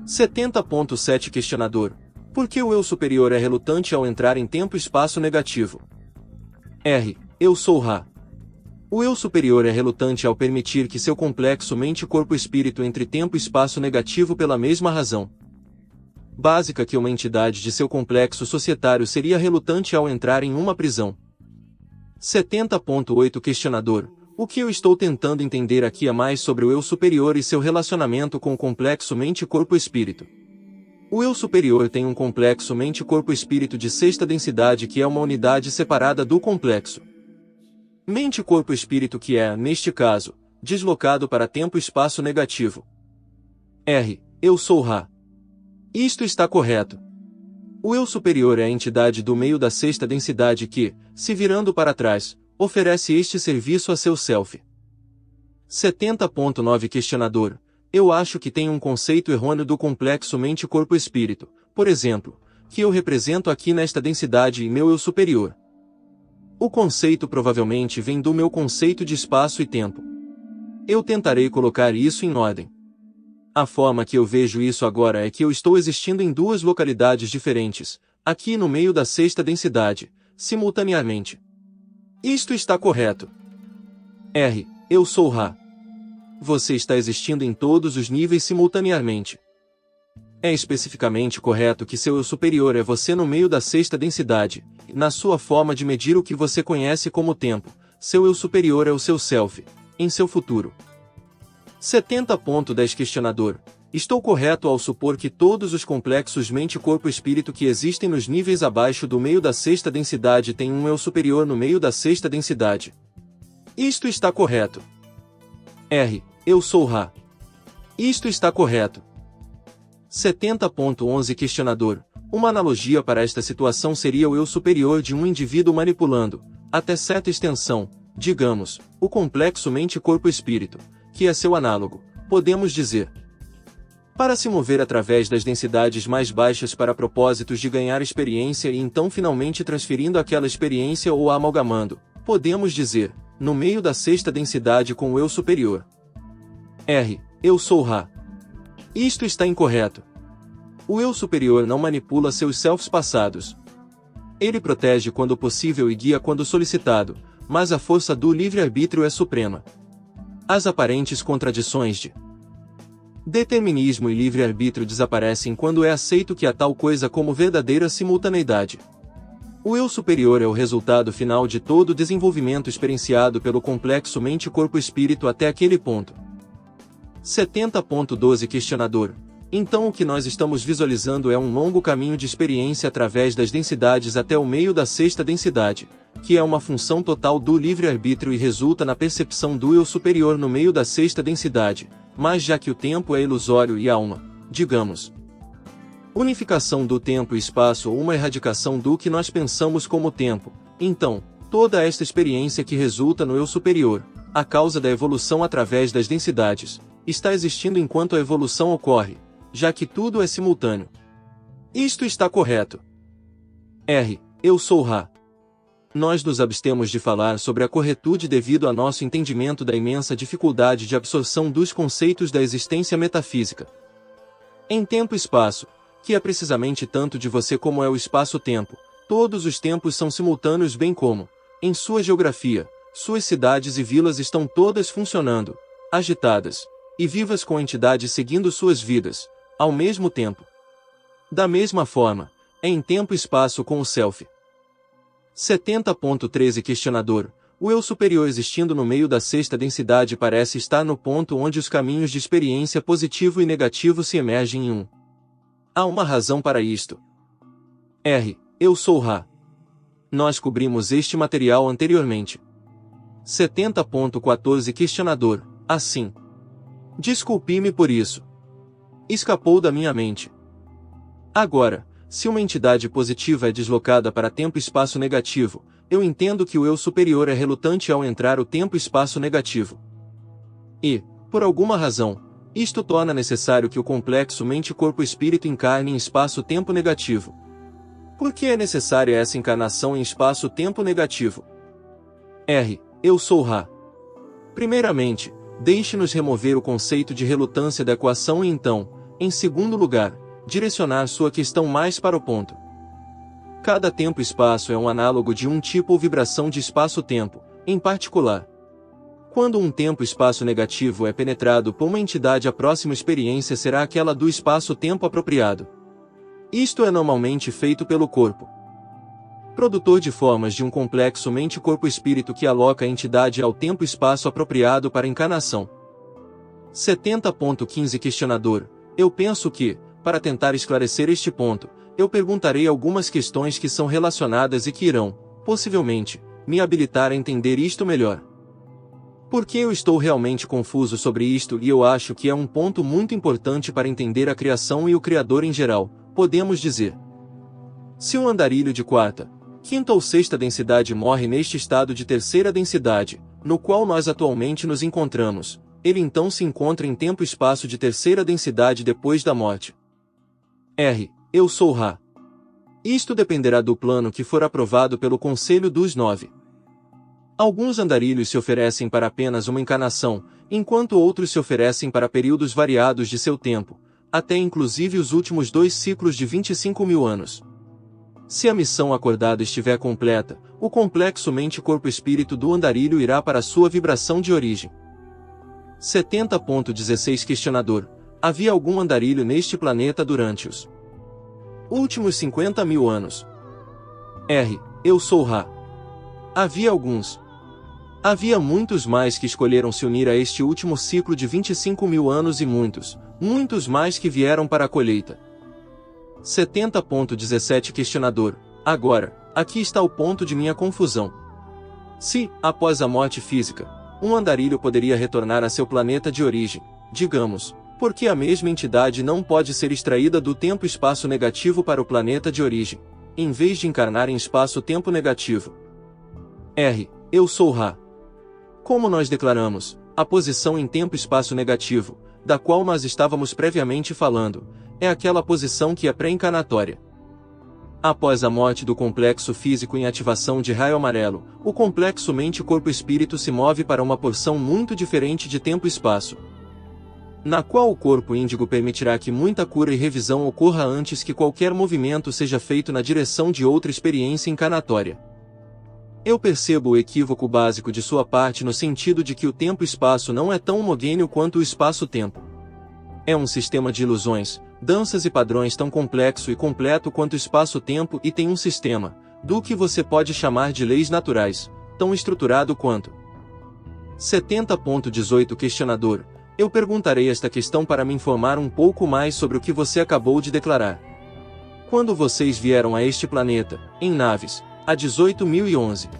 70.7 Questionador. Por que o eu superior é relutante ao entrar em tempo-espaço negativo? R. Eu sou Ra. O eu superior é relutante ao permitir que seu complexo mente-corpo-espírito entre tempo-espaço negativo pela mesma razão básica que uma entidade de seu complexo societário seria relutante ao entrar em uma prisão. 70.8 Questionador. O que eu estou tentando entender aqui é mais sobre o eu superior e seu relacionamento com o complexo mente-corpo-espírito. O eu superior tem um complexo mente-corpo-espírito de sexta densidade que é uma unidade separada do complexo mente-corpo-espírito que é, neste caso, deslocado para tempo-espaço negativo. Eu sou Ra. Isto está correto. O eu superior é a entidade do meio da sexta densidade que, se virando para trás, oferece este serviço a seu self. 70.9 Questionador. Eu acho que tem um conceito errôneo do complexo mente-corpo-espírito, por exemplo, que eu represento aqui nesta densidade e meu eu superior. O conceito provavelmente vem do meu conceito de espaço e tempo. Eu tentarei colocar isso em ordem. A forma que eu vejo isso agora é que eu estou existindo em duas localidades diferentes, aqui no meio da sexta densidade, simultaneamente. Isto está correto. Eu sou Ra. Você está existindo em todos os níveis simultaneamente. É especificamente correto que seu eu superior é você no meio da sexta densidade, na sua forma de medir o que você conhece como tempo, seu eu superior é o seu self, em seu futuro. 70.10 Questionador. Estou correto ao supor que todos os complexos mente-corpo-espírito que existem nos níveis abaixo do meio da sexta densidade têm um eu superior no meio da sexta densidade. Isto está correto. Eu sou Ra. Isto está correto. 70.11 Questionador. Uma analogia para esta situação seria o eu superior de um indivíduo manipulando, até certa extensão, digamos, o complexo mente-corpo-espírito, que é seu análogo, podemos dizer. Para se mover através das densidades mais baixas para propósitos de ganhar experiência e então finalmente transferindo aquela experiência ou a amalgamando, podemos dizer, no meio da sexta densidade com o eu superior. Eu sou Ra. Isto está incorreto. O eu superior não manipula seus selves passados. Ele protege quando possível e guia quando solicitado, mas a força do livre-arbítrio é suprema. As aparentes contradições de determinismo e livre-arbítrio desaparecem quando é aceito que há tal coisa como verdadeira simultaneidade. O eu superior é o resultado final de todo o desenvolvimento experienciado pelo complexo mente-corpo-espírito até aquele ponto. 70.12 Questionador. Então o que nós estamos visualizando é um longo caminho de experiência através das densidades até o meio da sexta densidade, que é uma função total do livre-arbítrio e resulta na percepção do eu superior no meio da sexta densidade, mas já que o tempo é ilusório e há uma, digamos, unificação do tempo e espaço ou uma erradicação do que nós pensamos como tempo, então, toda esta experiência que resulta no eu superior, a causa da evolução através das densidades, está existindo enquanto a evolução ocorre, já que tudo é simultâneo. Isto está correto. Eu sou Ra. Nós nos abstemos de falar sobre a corretude devido a nosso entendimento da imensa dificuldade de absorção dos conceitos da existência metafísica. Em tempo e espaço, que é precisamente tanto de você como é o espaço-tempo, todos os tempos são simultâneos bem como, em sua geografia, suas cidades e vilas estão todas funcionando, agitadas, e vivas com entidades seguindo suas vidas, ao mesmo tempo. Da mesma forma, é em tempo e espaço com o self. 70.13 Questionador. O eu superior existindo no meio da sexta densidade parece estar no ponto onde os caminhos de experiência positivo e negativo se emergem em um. Há uma razão para isto. Eu sou Ra. Nós cobrimos este material anteriormente. 70.14 Questionador. Assim. Desculpe-me por isso. Escapou da minha mente. Agora, se uma entidade positiva é deslocada para tempo-espaço negativo, eu entendo que o eu superior é relutante ao entrar o tempo-espaço negativo. E, por alguma razão, isto torna necessário que o complexo mente-corpo-espírito encarne em espaço-tempo negativo. Por que é necessária essa encarnação em espaço-tempo negativo? Eu sou Ra. Primeiramente, deixe-nos remover o conceito de relutância da equação e então, em segundo lugar, direcionar sua questão mais para o ponto. Cada tempo-espaço é um análogo de um tipo ou vibração de espaço-tempo, em particular. Quando um tempo-espaço negativo é penetrado por uma entidade, a próxima experiência será aquela do espaço-tempo apropriado. Isto é normalmente feito pelo corpo. produtor de formas de um complexo mente-corpo-espírito que aloca a entidade ao tempo-espaço apropriado para encarnação. 70.15 Questionador: eu penso que, para tentar esclarecer este ponto, eu perguntarei algumas questões que são relacionadas e que irão, possivelmente, me habilitar a entender isto melhor. Porque eu estou realmente confuso sobre isto e eu acho que é um ponto muito importante para entender a criação e o Criador em geral, podemos dizer. Se um andarilho de quarta, quinta ou sexta densidade morre neste estado de terceira densidade, no qual nós atualmente nos encontramos, ele então se encontra em tempo-espaço de terceira densidade depois da morte. Eu sou Ra. Isto dependerá do plano que for aprovado pelo Conselho dos Nove. Alguns andarilhos se oferecem para apenas uma encarnação, enquanto outros se oferecem para períodos variados de seu tempo, até inclusive os últimos 2 ciclos de 25.000 anos. Se a missão acordada estiver completa, o complexo mente-corpo-espírito do andarilho irá para sua vibração de origem. 70.16 Questionador: havia algum andarilho neste planeta durante os últimos 50.000 anos? Eu sou Ra. Havia alguns. Havia muitos mais que escolheram se unir a este último ciclo de 25.000 anos e muitos, muitos mais que vieram para a colheita. 70.17 Questionador: agora, aqui está o ponto de minha confusão. Se, após a morte física, um andarilho poderia retornar a seu planeta de origem, digamos, por que a mesma entidade não pode ser extraída do tempo-espaço negativo para o planeta de origem, em vez de encarnar em espaço-tempo negativo? Eu sou Ra. Como nós declaramos, a posição em tempo-espaço negativo, da qual nós estávamos previamente falando, é aquela posição que é pré-encarnatória. Após a morte do complexo físico em ativação de raio amarelo, o complexo mente-corpo-espírito se move para uma porção muito diferente de tempo-espaço, na qual o corpo índigo permitirá que muita cura e revisão ocorra antes que qualquer movimento seja feito na direção de outra experiência encarnatória. Eu percebo o equívoco básico de sua parte no sentido de que o tempo-espaço não é tão homogêneo quanto o espaço-tempo. É um sistema de ilusões, danças e padrões tão complexo e completo quanto o espaço-tempo e tem um sistema, do que você pode chamar de leis naturais, tão estruturado quanto. 70.18 Questionador: eu perguntarei esta questão para me informar um pouco mais sobre o que você acabou de declarar. Quando vocês vieram a este planeta, em naves, há 18.011.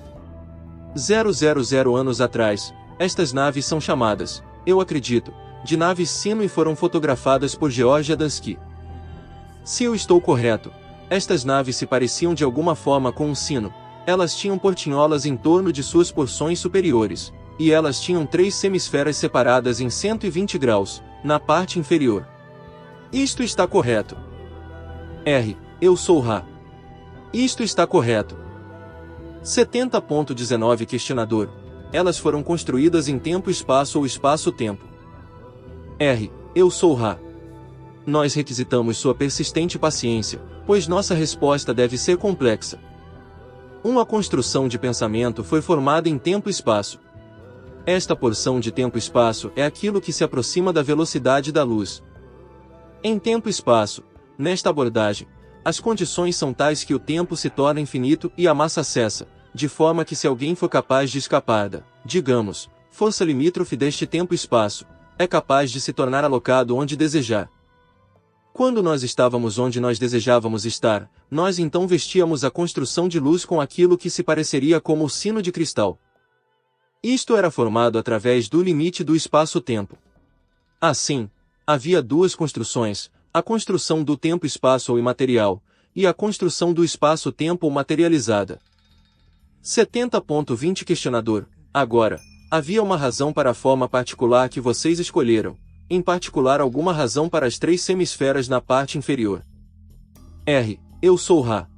000 anos atrás, estas naves são chamadas, eu acredito, de naves sino e foram fotografadas por George Adamski. Se eu estou correto, estas naves se pareciam de alguma forma com um sino, elas tinham portinholas em torno de suas porções superiores, e elas tinham 3 semisferas separadas em 120 graus, na parte inferior. Isto está correto. Eu sou Ra. Isto está correto. 70.19 Questionador: elas foram construídas em tempo-espaço ou espaço-tempo? Eu sou Ra. Nós requisitamos sua persistente paciência, pois nossa resposta deve ser complexa. Uma construção de pensamento foi formada em tempo-espaço. Esta porção de tempo-espaço é aquilo que se aproxima da velocidade da luz. Em tempo-espaço, nesta abordagem, as condições são tais que o tempo se torna infinito e a massa cessa, de forma que se alguém for capaz de escapar da, digamos, força limítrofe deste tempo-espaço, é capaz de se tornar alocado onde desejar. Quando nós estávamos onde nós desejávamos estar, nós então vestíamos a construção de luz com aquilo que se pareceria como o sino de cristal. Isto era formado através do limite do espaço-tempo. Assim, havia 2 construções, a construção do tempo-espaço ou imaterial, e a construção do espaço-tempo ou materializada. 70.20 Questionador: agora, havia uma razão para a forma particular que vocês escolheram, em particular alguma razão para as 3 semisferas na parte inferior? Eu sou Ra.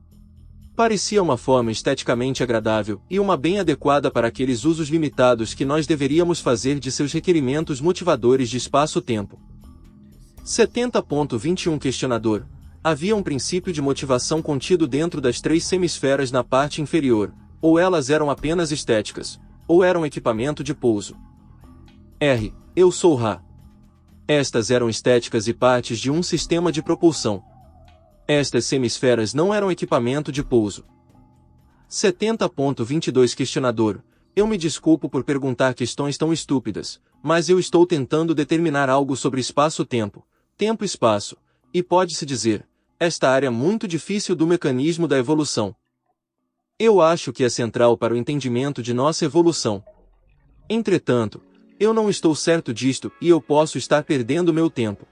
Parecia uma forma esteticamente agradável e uma bem adequada para aqueles usos limitados que nós deveríamos fazer de seus requerimentos motivadores de espaço-tempo. 70.21 Questionador: havia um princípio de motivação contido dentro das 3 semisferas na parte inferior, ou elas eram apenas estéticas, ou eram equipamento de pouso? Eu sou Ra. Estas eram estéticas e partes de um sistema de propulsão. Estas semisferas não eram equipamento de pouso. 70.22 Questionador: eu me desculpo por perguntar questões tão estúpidas, mas eu estou tentando determinar algo sobre espaço-tempo, tempo-espaço, e pode-se dizer, esta área muito difícil do mecanismo da evolução. Eu acho que é central para o entendimento de nossa evolução. Entretanto, eu não estou certo disto e eu posso estar perdendo meu tempo.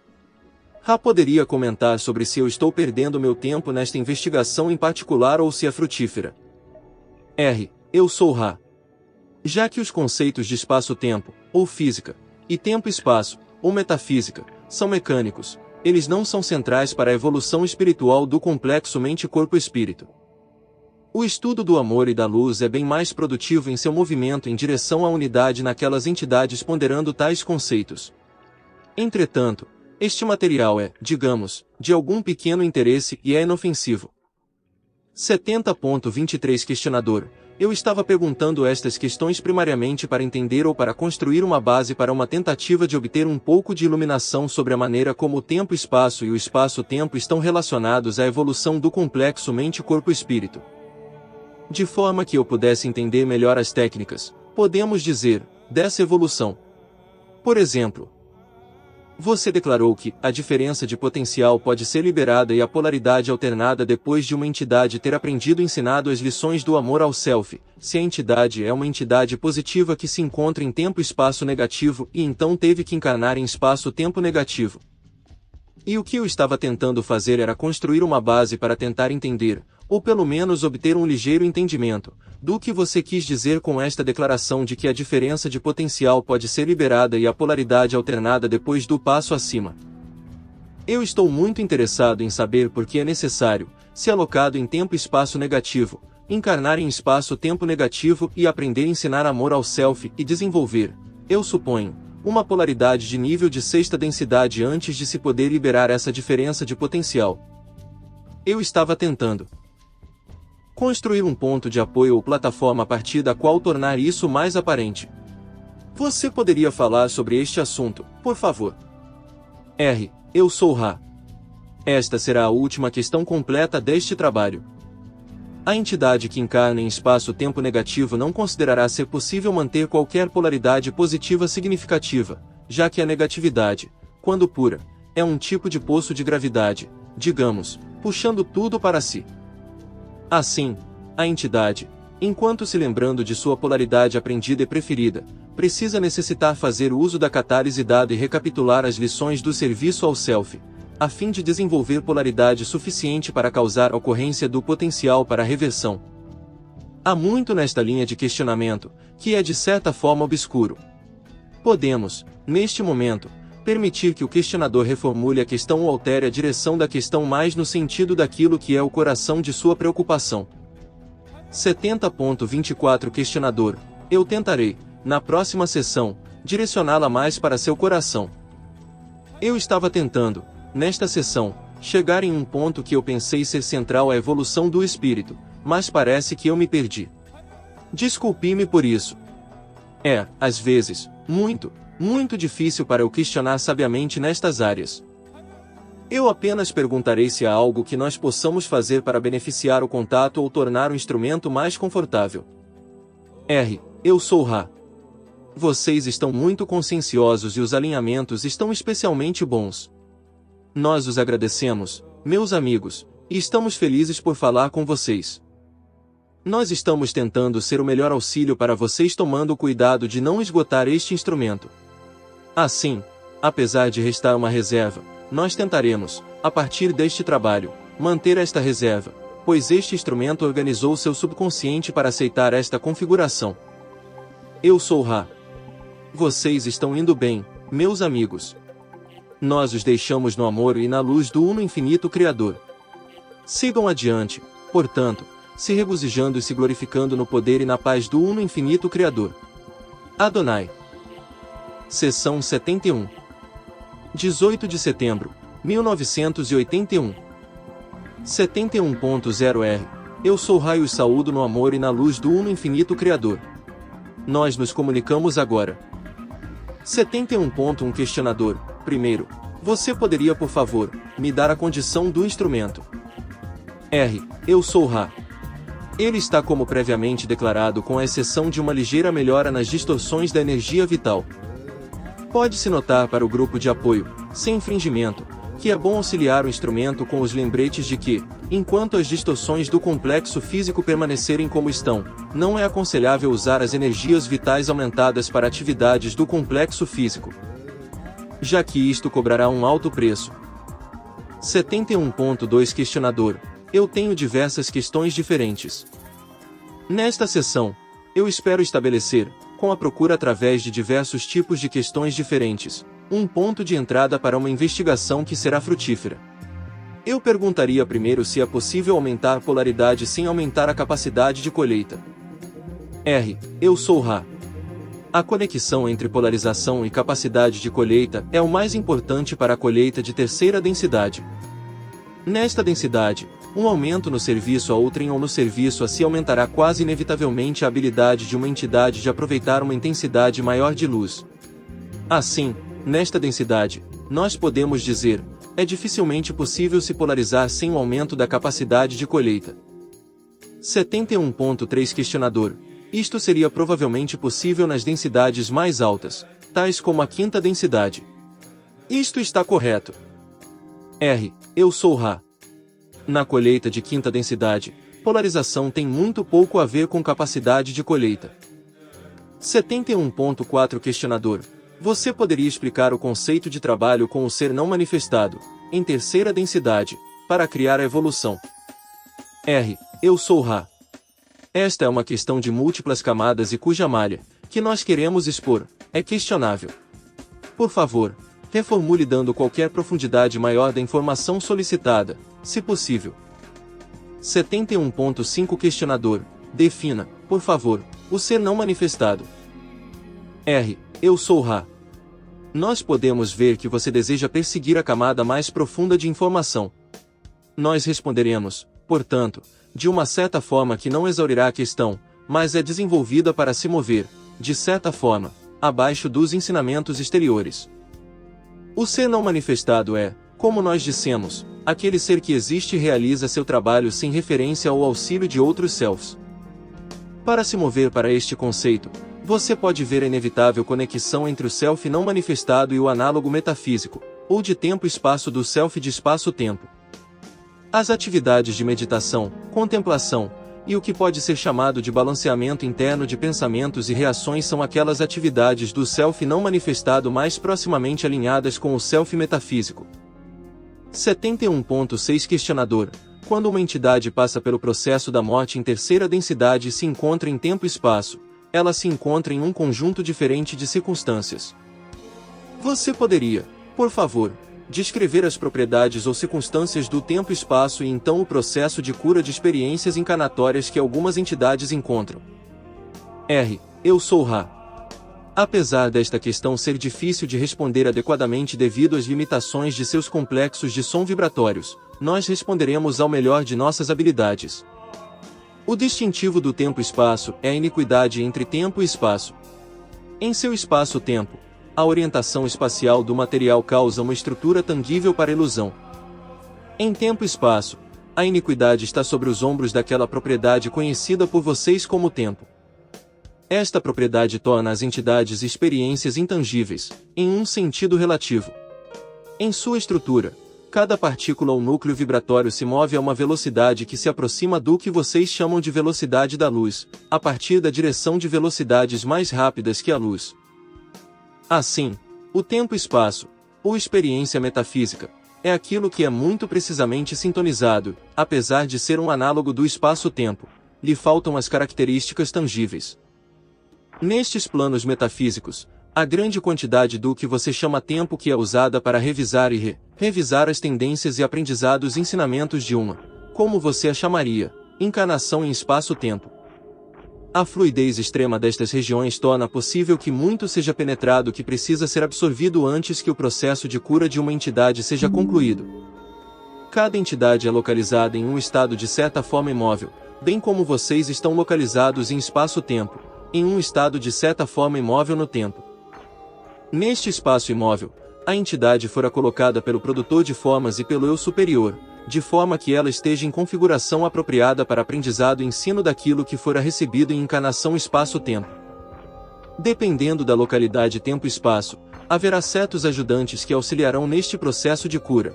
Ra poderia comentar sobre se eu estou perdendo meu tempo nesta investigação em particular ou se é frutífera. R. Eu sou Ra. Já que os conceitos de espaço-tempo, ou física, e tempo-espaço, ou metafísica, são mecânicos, eles não são centrais para a evolução espiritual do complexo mente-corpo-espírito. O estudo do amor e da luz é bem mais produtivo em seu movimento em direção à unidade naquelas entidades ponderando tais conceitos. Entretanto, este material é, digamos, de algum pequeno interesse e é inofensivo. 70.23 Questionador: eu estava perguntando estas questões primariamente para entender ou para construir uma base para uma tentativa de obter um pouco de iluminação sobre a maneira como o tempo-espaço e o espaço-tempo estão relacionados à evolução do complexo mente-corpo-espírito. De forma que eu pudesse entender melhor as técnicas, podemos dizer, dessa evolução. Por exemplo, você declarou que a diferença de potencial pode ser liberada e a polaridade alternada depois de uma entidade ter aprendido e ensinado as lições do amor ao self, se a entidade é uma entidade positiva que se encontra em tempo-espaço negativo e então teve que encarnar em espaço-tempo negativo. E o que eu estava tentando fazer era construir uma base para tentar entender, ou pelo menos obter um ligeiro entendimento, do que você quis dizer com esta declaração de que a diferença de potencial pode ser liberada e a polaridade alternada depois do passo acima. Eu estou muito interessado em saber por que é necessário, se alocado em tempo-espaço negativo, encarnar em espaço-tempo negativo e aprender a ensinar amor ao self e desenvolver, eu suponho, uma polaridade de nível de sexta densidade antes de se poder liberar essa diferença de potencial. Eu estava tentando construir um ponto de apoio ou plataforma a partir da qual tornar isso mais aparente. Você poderia falar sobre este assunto, por favor? R. Eu sou Ra. Esta será a última questão completa deste trabalho. A entidade que encarna em espaço-tempo negativo não considerará ser possível manter qualquer polaridade positiva significativa, já que a negatividade, quando pura, é um tipo de poço de gravidade, digamos, puxando tudo para si. Assim, a entidade, enquanto se lembrando de sua polaridade aprendida e preferida, precisa necessitar fazer uso da catálise dada e recapitular as lições do serviço ao self, a fim de desenvolver polaridade suficiente para causar a ocorrência do potencial para a reversão. Há muito nesta linha de questionamento, que é de certa forma obscuro. Podemos, neste momento, permitir que o questionador reformule a questão ou altere a direção da questão mais no sentido daquilo que é o coração de sua preocupação. 70.24 Questionador: eu tentarei, na próxima sessão, direcioná-la mais para seu coração. Eu estava tentando, nesta sessão, chegar em um ponto que eu pensei ser central à evolução do espírito, mas parece que eu me perdi. Desculpe-me por isso. É, às vezes, muito difícil para eu questionar sabiamente nestas áreas. Eu apenas perguntarei se há algo que nós possamos fazer para beneficiar o contato ou tornar o instrumento mais confortável. R. Eu sou Ra. Vocês estão muito conscienciosos e os alinhamentos estão especialmente bons. Nós os agradecemos, meus amigos, e estamos felizes por falar com vocês. Nós estamos tentando ser o melhor auxílio para vocês tomando o cuidado de não esgotar este instrumento. Assim, apesar de restar uma reserva, nós tentaremos, a partir deste trabalho, manter esta reserva, pois este instrumento organizou seu subconsciente para aceitar esta configuração. Eu sou Ra. Vocês estão indo bem, meus amigos. Nós os deixamos no amor e na luz do Uno Infinito Criador. Sigam adiante, portanto, se regozijando e se glorificando no poder e na paz do Uno Infinito Criador. Adonai. Seção 71. 18 de setembro, 1981. 71.0R. Eu sou Ra e os saúdo no amor e na luz do Uno Infinito Criador. Nós nos comunicamos agora. 71.1 Questionador. Primeiro, você poderia por favor, me dar a condição do instrumento? R. Eu sou Ra. Ele está como previamente declarado, com a exceção de uma ligeira melhora nas distorções da energia vital. Pode-se notar para o grupo de apoio, sem infringimento, que é bom auxiliar o instrumento com os lembretes de que, enquanto as distorções do complexo físico permanecerem como estão, não é aconselhável usar as energias vitais aumentadas para atividades do complexo físico, já que isto cobrará um alto preço. 71.2 Questionador: eu tenho diversas questões diferentes. Nesta sessão, eu espero estabelecer, com a procura através de diversos tipos de questões diferentes, um ponto de entrada para uma investigação que será frutífera. Eu perguntaria primeiro se é possível aumentar polaridade sem aumentar a capacidade de colheita. R. Eu sou Ra. A conexão entre polarização e capacidade de colheita é o mais importante para a colheita de terceira densidade. Nesta densidade, um aumento no serviço a outrem ou no serviço a si aumentará quase inevitavelmente a habilidade de uma entidade de aproveitar uma intensidade maior de luz. Assim, nesta densidade, nós podemos dizer, é dificilmente possível se polarizar sem o aumento da capacidade de colheita. 71.3 Questionador: isto seria provavelmente possível nas densidades mais altas, tais como a quinta densidade. Isto está correto. R. Eu sou Ra. Na colheita de quinta densidade, polarização tem muito pouco a ver com capacidade de colheita. 71.4 Questionador: você poderia explicar o conceito de trabalho com o ser não manifestado, em terceira densidade, para criar a evolução? R. Eu sou Ra. Esta é uma questão de múltiplas camadas e cuja malha, que nós queremos expor, é questionável. Por favor, reformule dando qualquer profundidade maior da informação solicitada, se possível. 71.5 Questionador: defina, por favor, o ser não manifestado. R. Eu sou Ra. Nós podemos ver que você deseja perseguir a camada mais profunda de informação. Nós responderemos, portanto, de uma certa forma que não exaurirá a questão, mas é desenvolvida para se mover, de certa forma, abaixo dos ensinamentos exteriores. O ser não manifestado é, como nós dissemos, aquele ser que existe e realiza seu trabalho sem referência ao auxílio de outros selves. Para se mover para este conceito, você pode ver a inevitável conexão entre o self não manifestado e o análogo metafísico, ou de tempo-espaço do self de espaço-tempo. As atividades de meditação, contemplação, e o que pode ser chamado de balanceamento interno de pensamentos e reações são aquelas atividades do self não manifestado mais proximamente alinhadas com o self metafísico. 71.6 Questionador: quando uma entidade passa pelo processo da morte em terceira densidade e se encontra em tempo e espaço, ela se encontra em um conjunto diferente de circunstâncias. Você poderia, por favor, descrever as propriedades ou circunstâncias do tempo e espaço e então o processo de cura de experiências encarnatórias que algumas entidades encontram? R. Eu sou Ra. Apesar desta questão ser difícil de responder adequadamente devido às limitações de seus complexos de som vibratórios, nós responderemos ao melhor de nossas habilidades. O distintivo do tempo-espaço é a iniquidade entre tempo e espaço. Em seu espaço-tempo, a orientação espacial do material causa uma estrutura tangível para a ilusão. Em tempo e espaço, a iniquidade está sobre os ombros daquela propriedade conhecida por vocês como tempo. Esta propriedade torna as entidades e experiências intangíveis, em um sentido relativo. Em sua estrutura, cada partícula ou núcleo vibratório se move a uma velocidade que se aproxima do que vocês chamam de velocidade da luz, a partir da direção de velocidades mais rápidas que a luz. Assim, o tempo-espaço, ou experiência metafísica, é aquilo que é muito precisamente sintonizado, apesar de ser um análogo do espaço-tempo, lhe faltam as características tangíveis. Nestes planos metafísicos, a grande quantidade do que você chama tempo que é usada para revisar e revisar as tendências e aprendizados e ensinamentos de uma, como você a chamaria, encarnação em espaço-tempo. A fluidez extrema destas regiões torna possível que muito seja penetrado que precisa ser absorvido antes que o processo de cura de uma entidade seja concluído. Cada entidade é localizada em um estado de certa forma imóvel, bem como vocês estão localizados em espaço-tempo, em um estado de certa forma imóvel no tempo. Neste espaço imóvel, a entidade fora colocada pelo produtor de formas e pelo eu superior, de forma que ela esteja em configuração apropriada para aprendizado e ensino daquilo que fora recebido em encarnação espaço-tempo. Dependendo da localidade tempo-espaço, haverá certos ajudantes que auxiliarão neste processo de cura.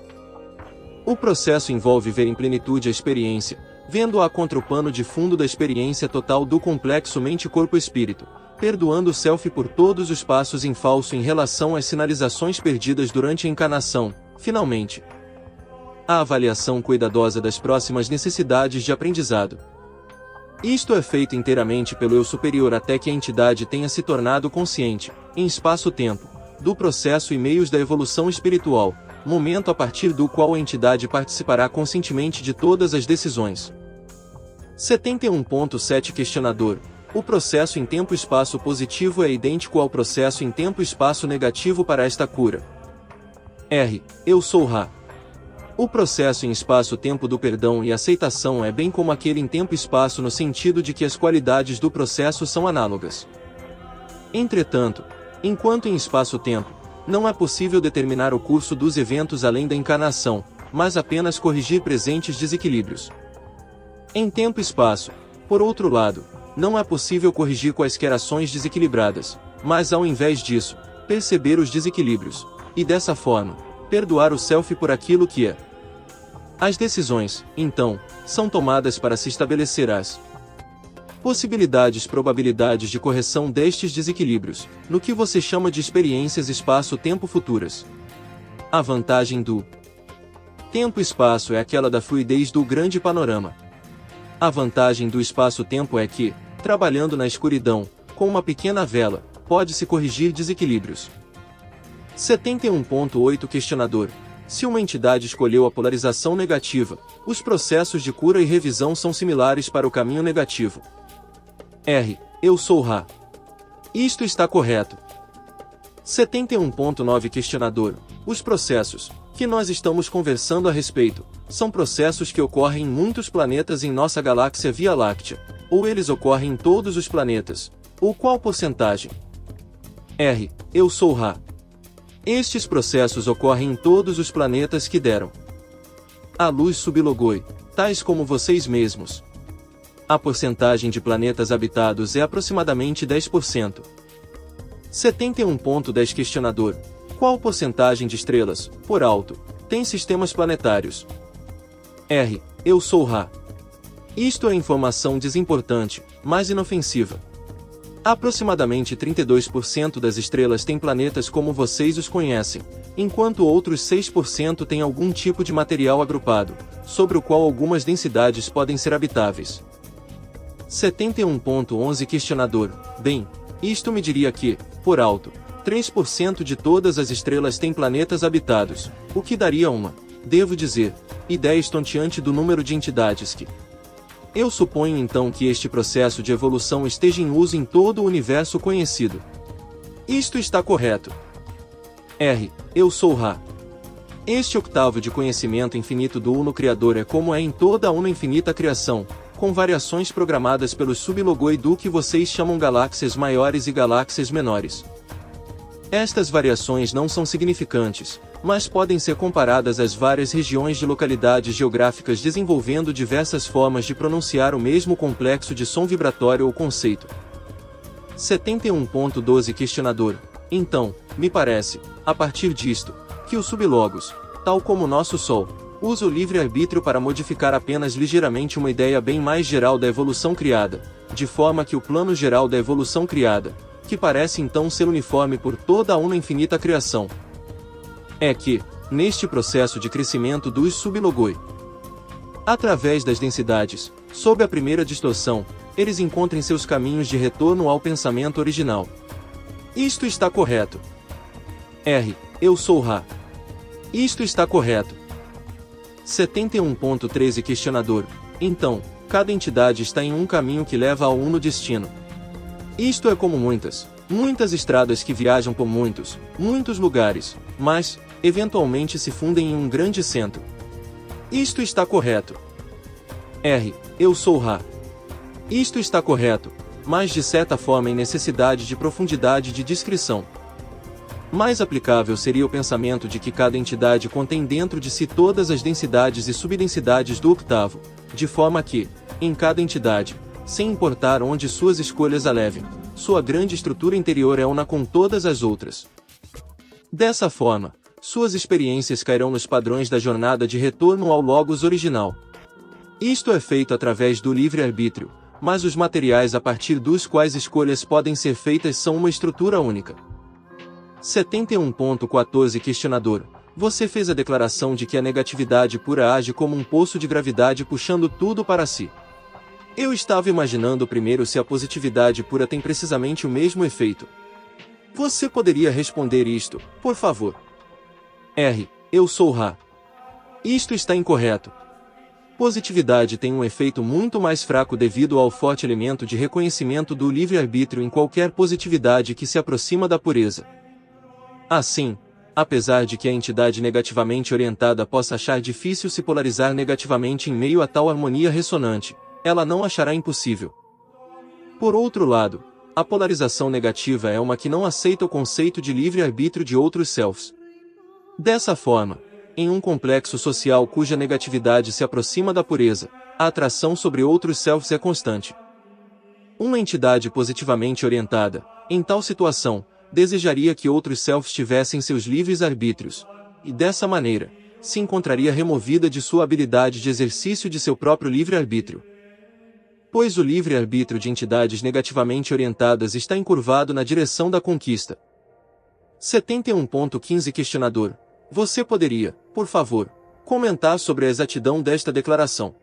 O processo envolve ver em plenitude a experiência, vendo-a contra o pano de fundo da experiência total do complexo mente-corpo-espírito, perdoando o self por todos os passos em falso em relação às sinalizações perdidas durante a encarnação. Finalmente, a avaliação cuidadosa das próximas necessidades de aprendizado. Isto é feito inteiramente pelo eu superior até que a entidade tenha se tornado consciente, em espaço-tempo, do processo e meios da evolução espiritual, momento a partir do qual a entidade participará conscientemente de todas as decisões. 71.7 Questionador: o processo em tempo-espaço positivo é idêntico ao processo em tempo-espaço negativo para esta cura? R. Eu sou Ra. O processo em espaço-tempo do perdão e aceitação é bem como aquele em tempo-espaço no sentido de que as qualidades do processo são análogas. Entretanto, enquanto em espaço-tempo, não é possível determinar o curso dos eventos além da encarnação, mas apenas corrigir presentes desequilíbrios. Em tempo-espaço, por outro lado, não é possível corrigir quaisquer ações desequilibradas, mas ao invés disso, perceber os desequilíbrios, e dessa forma, perdoar o self por aquilo que é. As decisões, então, são tomadas para se estabelecer as probabilidades de correção destes desequilíbrios, no que você chama de experiências espaço-tempo futuras. A vantagem do tempo-espaço é aquela da fluidez do grande panorama. A vantagem do espaço-tempo é que, trabalhando na escuridão, com uma pequena vela, pode-se corrigir desequilíbrios. 71.8 Questionador: se uma entidade escolheu a polarização negativa, os processos de cura e revisão são similares para o caminho negativo? R. Eu sou Ra. Isto está correto. 71.9 Questionador: os processos, que nós estamos conversando a respeito, são processos que ocorrem em muitos planetas em nossa galáxia Via Láctea, ou eles ocorrem em todos os planetas, ou qual porcentagem? R. Eu sou Ra. Estes processos ocorrem em todos os planetas que deram a luz sublogoi, tais como vocês mesmos. A porcentagem de planetas habitados é aproximadamente 10%. 71.10 Questionador: qual porcentagem de estrelas, por alto, tem sistemas planetários? R. Eu sou Ra. Isto é informação desimportante, mas inofensiva. Aproximadamente 32% das estrelas têm planetas como vocês os conhecem, enquanto outros 6% têm algum tipo de material agrupado, sobre o qual algumas densidades podem ser habitáveis. 71.11 Questionador: bem, isto me diria que, por alto, 3% de todas as estrelas têm planetas habitados, o que daria uma, devo dizer, ideia estonteante do número de entidades que... Eu suponho então que este processo de evolução esteja em uso em todo o universo conhecido. Isto está correto. R. Eu sou Ra. Este octavo de conhecimento infinito do Uno Criador é como é em toda a Uno infinita criação, com variações programadas pelos sublogoi do que vocês chamam galáxias maiores e galáxias menores. Estas variações não são significantes, mas podem ser comparadas às várias regiões de localidades geográficas desenvolvendo diversas formas de pronunciar o mesmo complexo de som vibratório ou conceito. 71.12 Questionador: então, me parece, a partir disto, que o sublogos, tal como o nosso Sol, usa o livre-arbítrio para modificar apenas ligeiramente uma ideia bem mais geral da evolução criada, de forma que o plano geral da evolução criada, que parece então ser uniforme por toda a Una infinita criação, é que, neste processo de crescimento dos sublogoi, através das densidades, sob a primeira distorção, eles encontrem seus caminhos de retorno ao pensamento original. Isto está correto. R. Eu sou Ra. Isto está correto. 71.13 Questionador: então, cada entidade está em um caminho que leva ao uno destino. Isto é como muitas estradas que viajam por muitos lugares, mas, eventualmente se fundem em um grande centro. Isto está correto. R. Eu sou Ra. Isto está correto, mas de certa forma em necessidade de profundidade de descrição. Mais aplicável seria o pensamento de que cada entidade contém dentro de si todas as densidades e subdensidades do octavo, de forma que, em cada entidade, sem importar onde suas escolhas a levem, sua grande estrutura interior é una com todas as outras. Dessa forma, suas experiências cairão nos padrões da jornada de retorno ao Logos original. Isto é feito através do livre-arbítrio, mas os materiais a partir dos quais escolhas podem ser feitas são uma estrutura única. 71.14 Questionador: você fez a declaração de que a negatividade pura age como um poço de gravidade puxando tudo para si. Eu estava imaginando primeiro se a positividade pura tem precisamente o mesmo efeito. Você poderia responder isto, por favor? R. Eu sou Ra. Isto está incorreto. Positividade tem um efeito muito mais fraco devido ao forte elemento de reconhecimento do livre-arbítrio em qualquer positividade que se aproxima da pureza. Assim, apesar de que a entidade negativamente orientada possa achar difícil se polarizar negativamente em meio a tal harmonia ressonante, ela não achará impossível. Por outro lado, a polarização negativa é uma que não aceita o conceito de livre-arbítrio de outros selves. Dessa forma, em um complexo social cuja negatividade se aproxima da pureza, a atração sobre outros selves é constante. Uma entidade positivamente orientada, em tal situação, desejaria que outros selves tivessem seus livres arbítrios, e dessa maneira, se encontraria removida de sua habilidade de exercício de seu próprio livre-arbítrio. Pois o livre-arbítrio de entidades negativamente orientadas está encurvado na direção da conquista. 71.15 Questionador: você poderia, por favor, comentar sobre a exatidão desta declaração?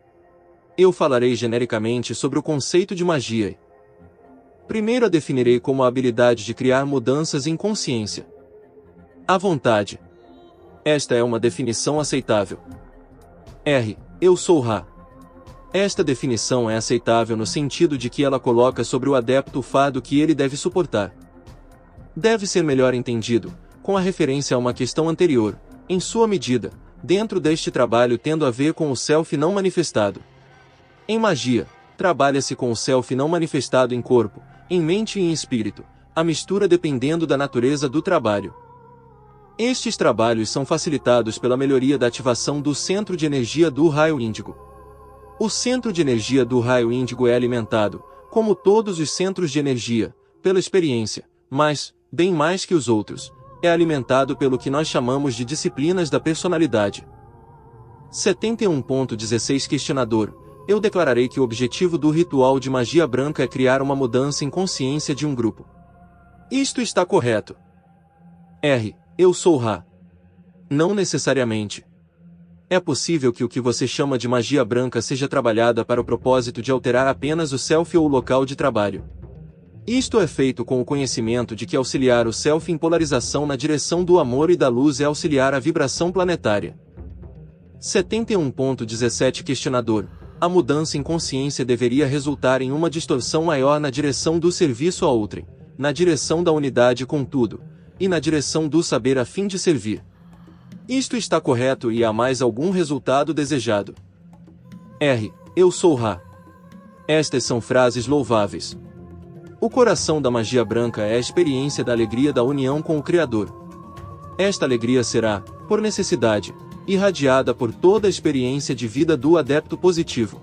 Eu falarei genericamente sobre o conceito de magia. Primeiro a definirei como a habilidade de criar mudanças em consciência. À vontade. Esta é uma definição aceitável. R. Eu sou Ra. Esta definição é aceitável no sentido de que ela coloca sobre o adepto o fardo que ele deve suportar. Deve ser melhor entendido, com a referência a uma questão anterior, em sua medida, dentro deste trabalho tendo a ver com o self não manifestado. Em magia, trabalha-se com o self não manifestado em corpo, em mente e em espírito, a mistura dependendo da natureza do trabalho. Estes trabalhos são facilitados pela melhoria da ativação do centro de energia do raio índigo. O centro de energia do raio índigo é alimentado, como todos os centros de energia, pela experiência, mas, bem mais que os outros, é alimentado pelo que nós chamamos de disciplinas da personalidade. 71.16 Questionador: eu declararei que o objetivo do ritual de magia branca é criar uma mudança em consciência de um grupo. Isto está correto. R. Eu sou Ra. Não necessariamente. É possível que o que você chama de magia branca seja trabalhada para o propósito de alterar apenas o self ou o local de trabalho. Isto é feito com o conhecimento de que auxiliar o self em polarização na direção do amor e da luz é auxiliar a vibração planetária. 71.17 Questionador: a mudança em consciência deveria resultar em uma distorção maior na direção do serviço a outrem, na direção da unidade com tudo, e na direção do saber a fim de servir. Isto está correto e há mais algum resultado desejado? R. Eu sou Ra. Estas são frases louváveis. O coração da magia branca é a experiência da alegria da união com o Criador. Esta alegria será, por necessidade, irradiada por toda a experiência de vida do adepto positivo.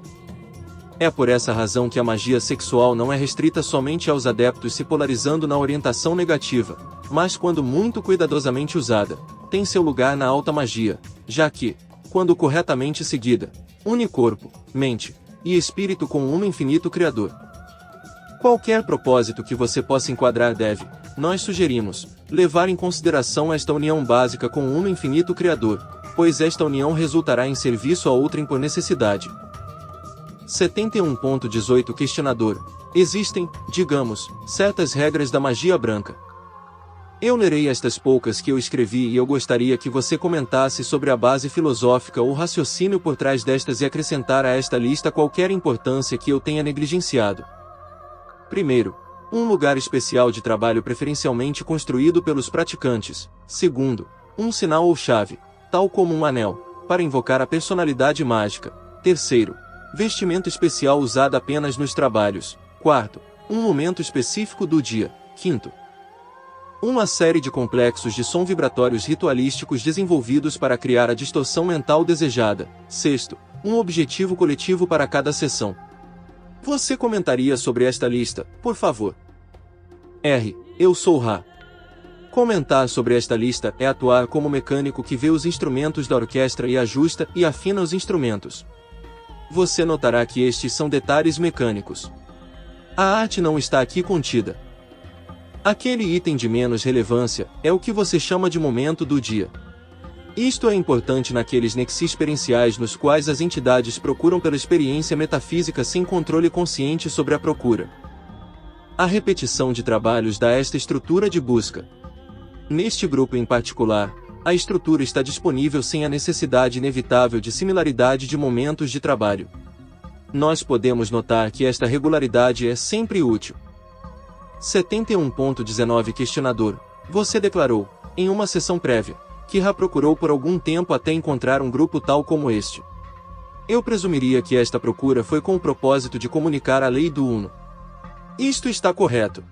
É por essa razão que a magia sexual não é restrita somente aos adeptos se polarizando na orientação negativa, mas quando muito cuidadosamente usada, tem seu lugar na alta magia, já que, quando corretamente seguida, une corpo, mente e espírito com um infinito Criador. Qualquer propósito que você possa enquadrar deve, nós sugerimos, levar em consideração esta união básica com um infinito Criador, pois esta união resultará em serviço a outrem por necessidade. 71.18 Questionador: existem, digamos, certas regras da magia branca. Eu lerei estas poucas que eu escrevi e eu gostaria que você comentasse sobre a base filosófica ou raciocínio por trás destas e acrescentar a esta lista qualquer importância que eu tenha negligenciado. Primeiro, um lugar especial de trabalho preferencialmente construído pelos praticantes. Segundo, um sinal ou chave, tal como um anel, para invocar a personalidade mágica. Terceiro, vestimenta especial usada apenas nos trabalhos. Quarto, um momento específico do dia. Quinto, Uma série de complexos de som vibratórios ritualísticos desenvolvidos para criar a distorção mental desejada. Sexto, um objetivo coletivo para cada sessão. Você comentaria sobre esta lista, por favor? R. Eu sou Ra. Comentar sobre esta lista é atuar como mecânico que vê os instrumentos da orquestra e ajusta e afina os instrumentos. Você notará que estes são detalhes mecânicos. A arte não está aqui contida. Aquele item de menos relevância é o que você chama de momento do dia. Isto é importante naqueles nexos experienciais nos quais as entidades procuram pela experiência metafísica sem controle consciente sobre a procura. A repetição de trabalhos dá esta estrutura de busca. Neste grupo em particular, a estrutura está disponível sem a necessidade inevitável de similaridade de momentos de trabalho. Nós podemos notar que esta regularidade é sempre útil. 71.19 Questionador. Você declarou, em uma sessão prévia, que Ra procurou por algum tempo até encontrar um grupo tal como este. Eu presumiria que esta procura foi com o propósito de comunicar a lei do Uno. Isto está correto.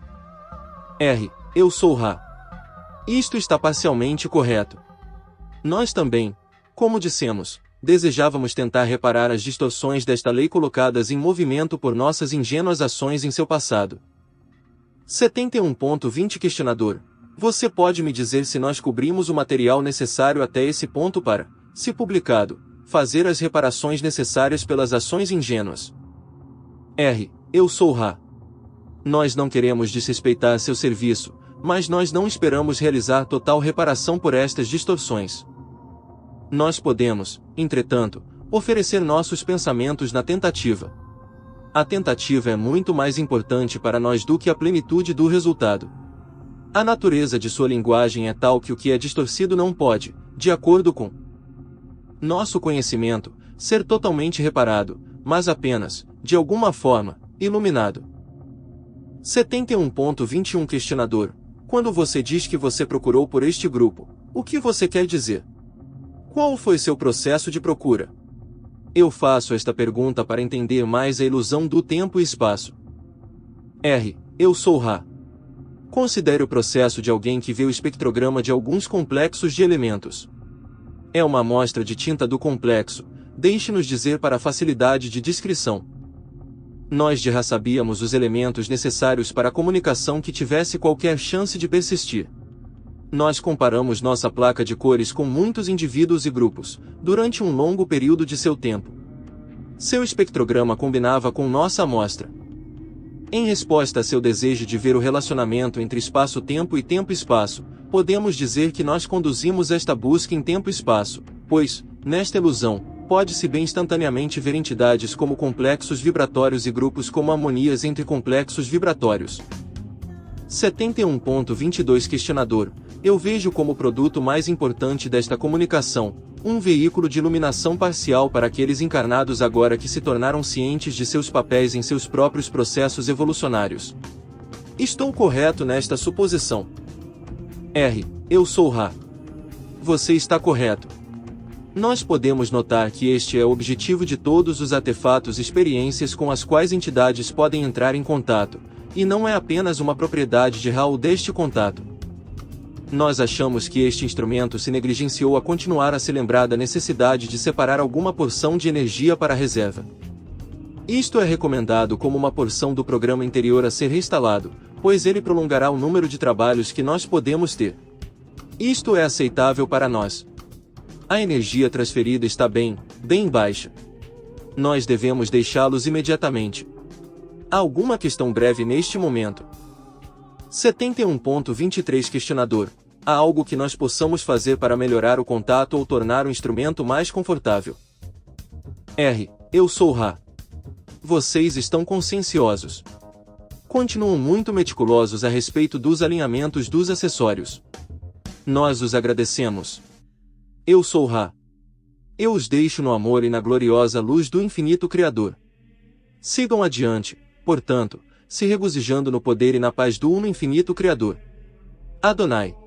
R. Eu sou Ra. Isto está parcialmente correto. Nós também, como dissemos, desejávamos tentar reparar as distorções desta lei colocadas em movimento por nossas ingênuas ações em seu passado. 71.20 Questionador. Você pode me dizer se nós cobrimos o material necessário até esse ponto para, se publicado, fazer as reparações necessárias pelas ações ingênuas? R. Eu sou Ra. Nós não queremos desrespeitar seu serviço, mas nós não esperamos realizar total reparação por estas distorções. Nós podemos, entretanto, oferecer nossos pensamentos na tentativa. A tentativa é muito mais importante para nós do que a plenitude do resultado. A natureza de sua linguagem é tal que o que é distorcido não pode, de acordo com nosso conhecimento, ser totalmente reparado, mas apenas, de alguma forma, iluminado. 71.21 Questionador. Quando você diz que você procurou por este grupo, o que você quer dizer? Qual foi seu processo de procura? Eu faço esta pergunta para entender mais a ilusão do tempo e espaço. R. Eu sou Ra. Considere o processo de alguém que vê o espectrograma de alguns complexos de elementos. É uma amostra de tinta do complexo, deixe-nos dizer para facilidade de descrição. Nós de Ra sabíamos os elementos necessários para a comunicação que tivesse qualquer chance de persistir. Nós comparamos nossa placa de cores com muitos indivíduos e grupos, durante um longo período de seu tempo. Seu espectrograma combinava com nossa amostra. Em resposta a seu desejo de ver o relacionamento entre espaço-tempo e tempo-espaço, podemos dizer que nós conduzimos esta busca em tempo-espaço, pois, nesta ilusão, pode-se bem instantaneamente ver entidades como complexos vibratórios e grupos como harmonias entre complexos vibratórios. 71.22 Questionador. Eu vejo como produto mais importante desta comunicação, um veículo de iluminação parcial para aqueles encarnados agora que se tornaram cientes de seus papéis em seus próprios processos evolucionários. Estou correto nesta suposição? R. Eu sou Ra. Você está correto. Nós podemos notar que este é o objetivo de todos os artefatos e experiências com as quais entidades podem entrar em contato, e não é apenas uma propriedade de Ra ou deste contato. Nós achamos que este instrumento se negligenciou a continuar a se lembrar da necessidade de separar alguma porção de energia para a reserva. Isto é recomendado como uma porção do programa interior a ser reinstalado, pois ele prolongará o número de trabalhos que nós podemos ter. Isto é aceitável para nós. A energia transferida está bem baixa. Nós devemos deixá-los imediatamente. Há alguma questão breve neste momento? 71.23 Questionador. Há algo que nós possamos fazer para melhorar o contato ou tornar o instrumento mais confortável? R. Eu sou Ra. Vocês estão conscienciosos. Continuam muito meticulosos a respeito dos alinhamentos dos acessórios. Nós os agradecemos. Eu sou Ra. Eu os deixo no amor e na gloriosa luz do infinito Criador. Sigam adiante, portanto, se regozijando no poder e na paz do Uno Infinito Criador. Adonai.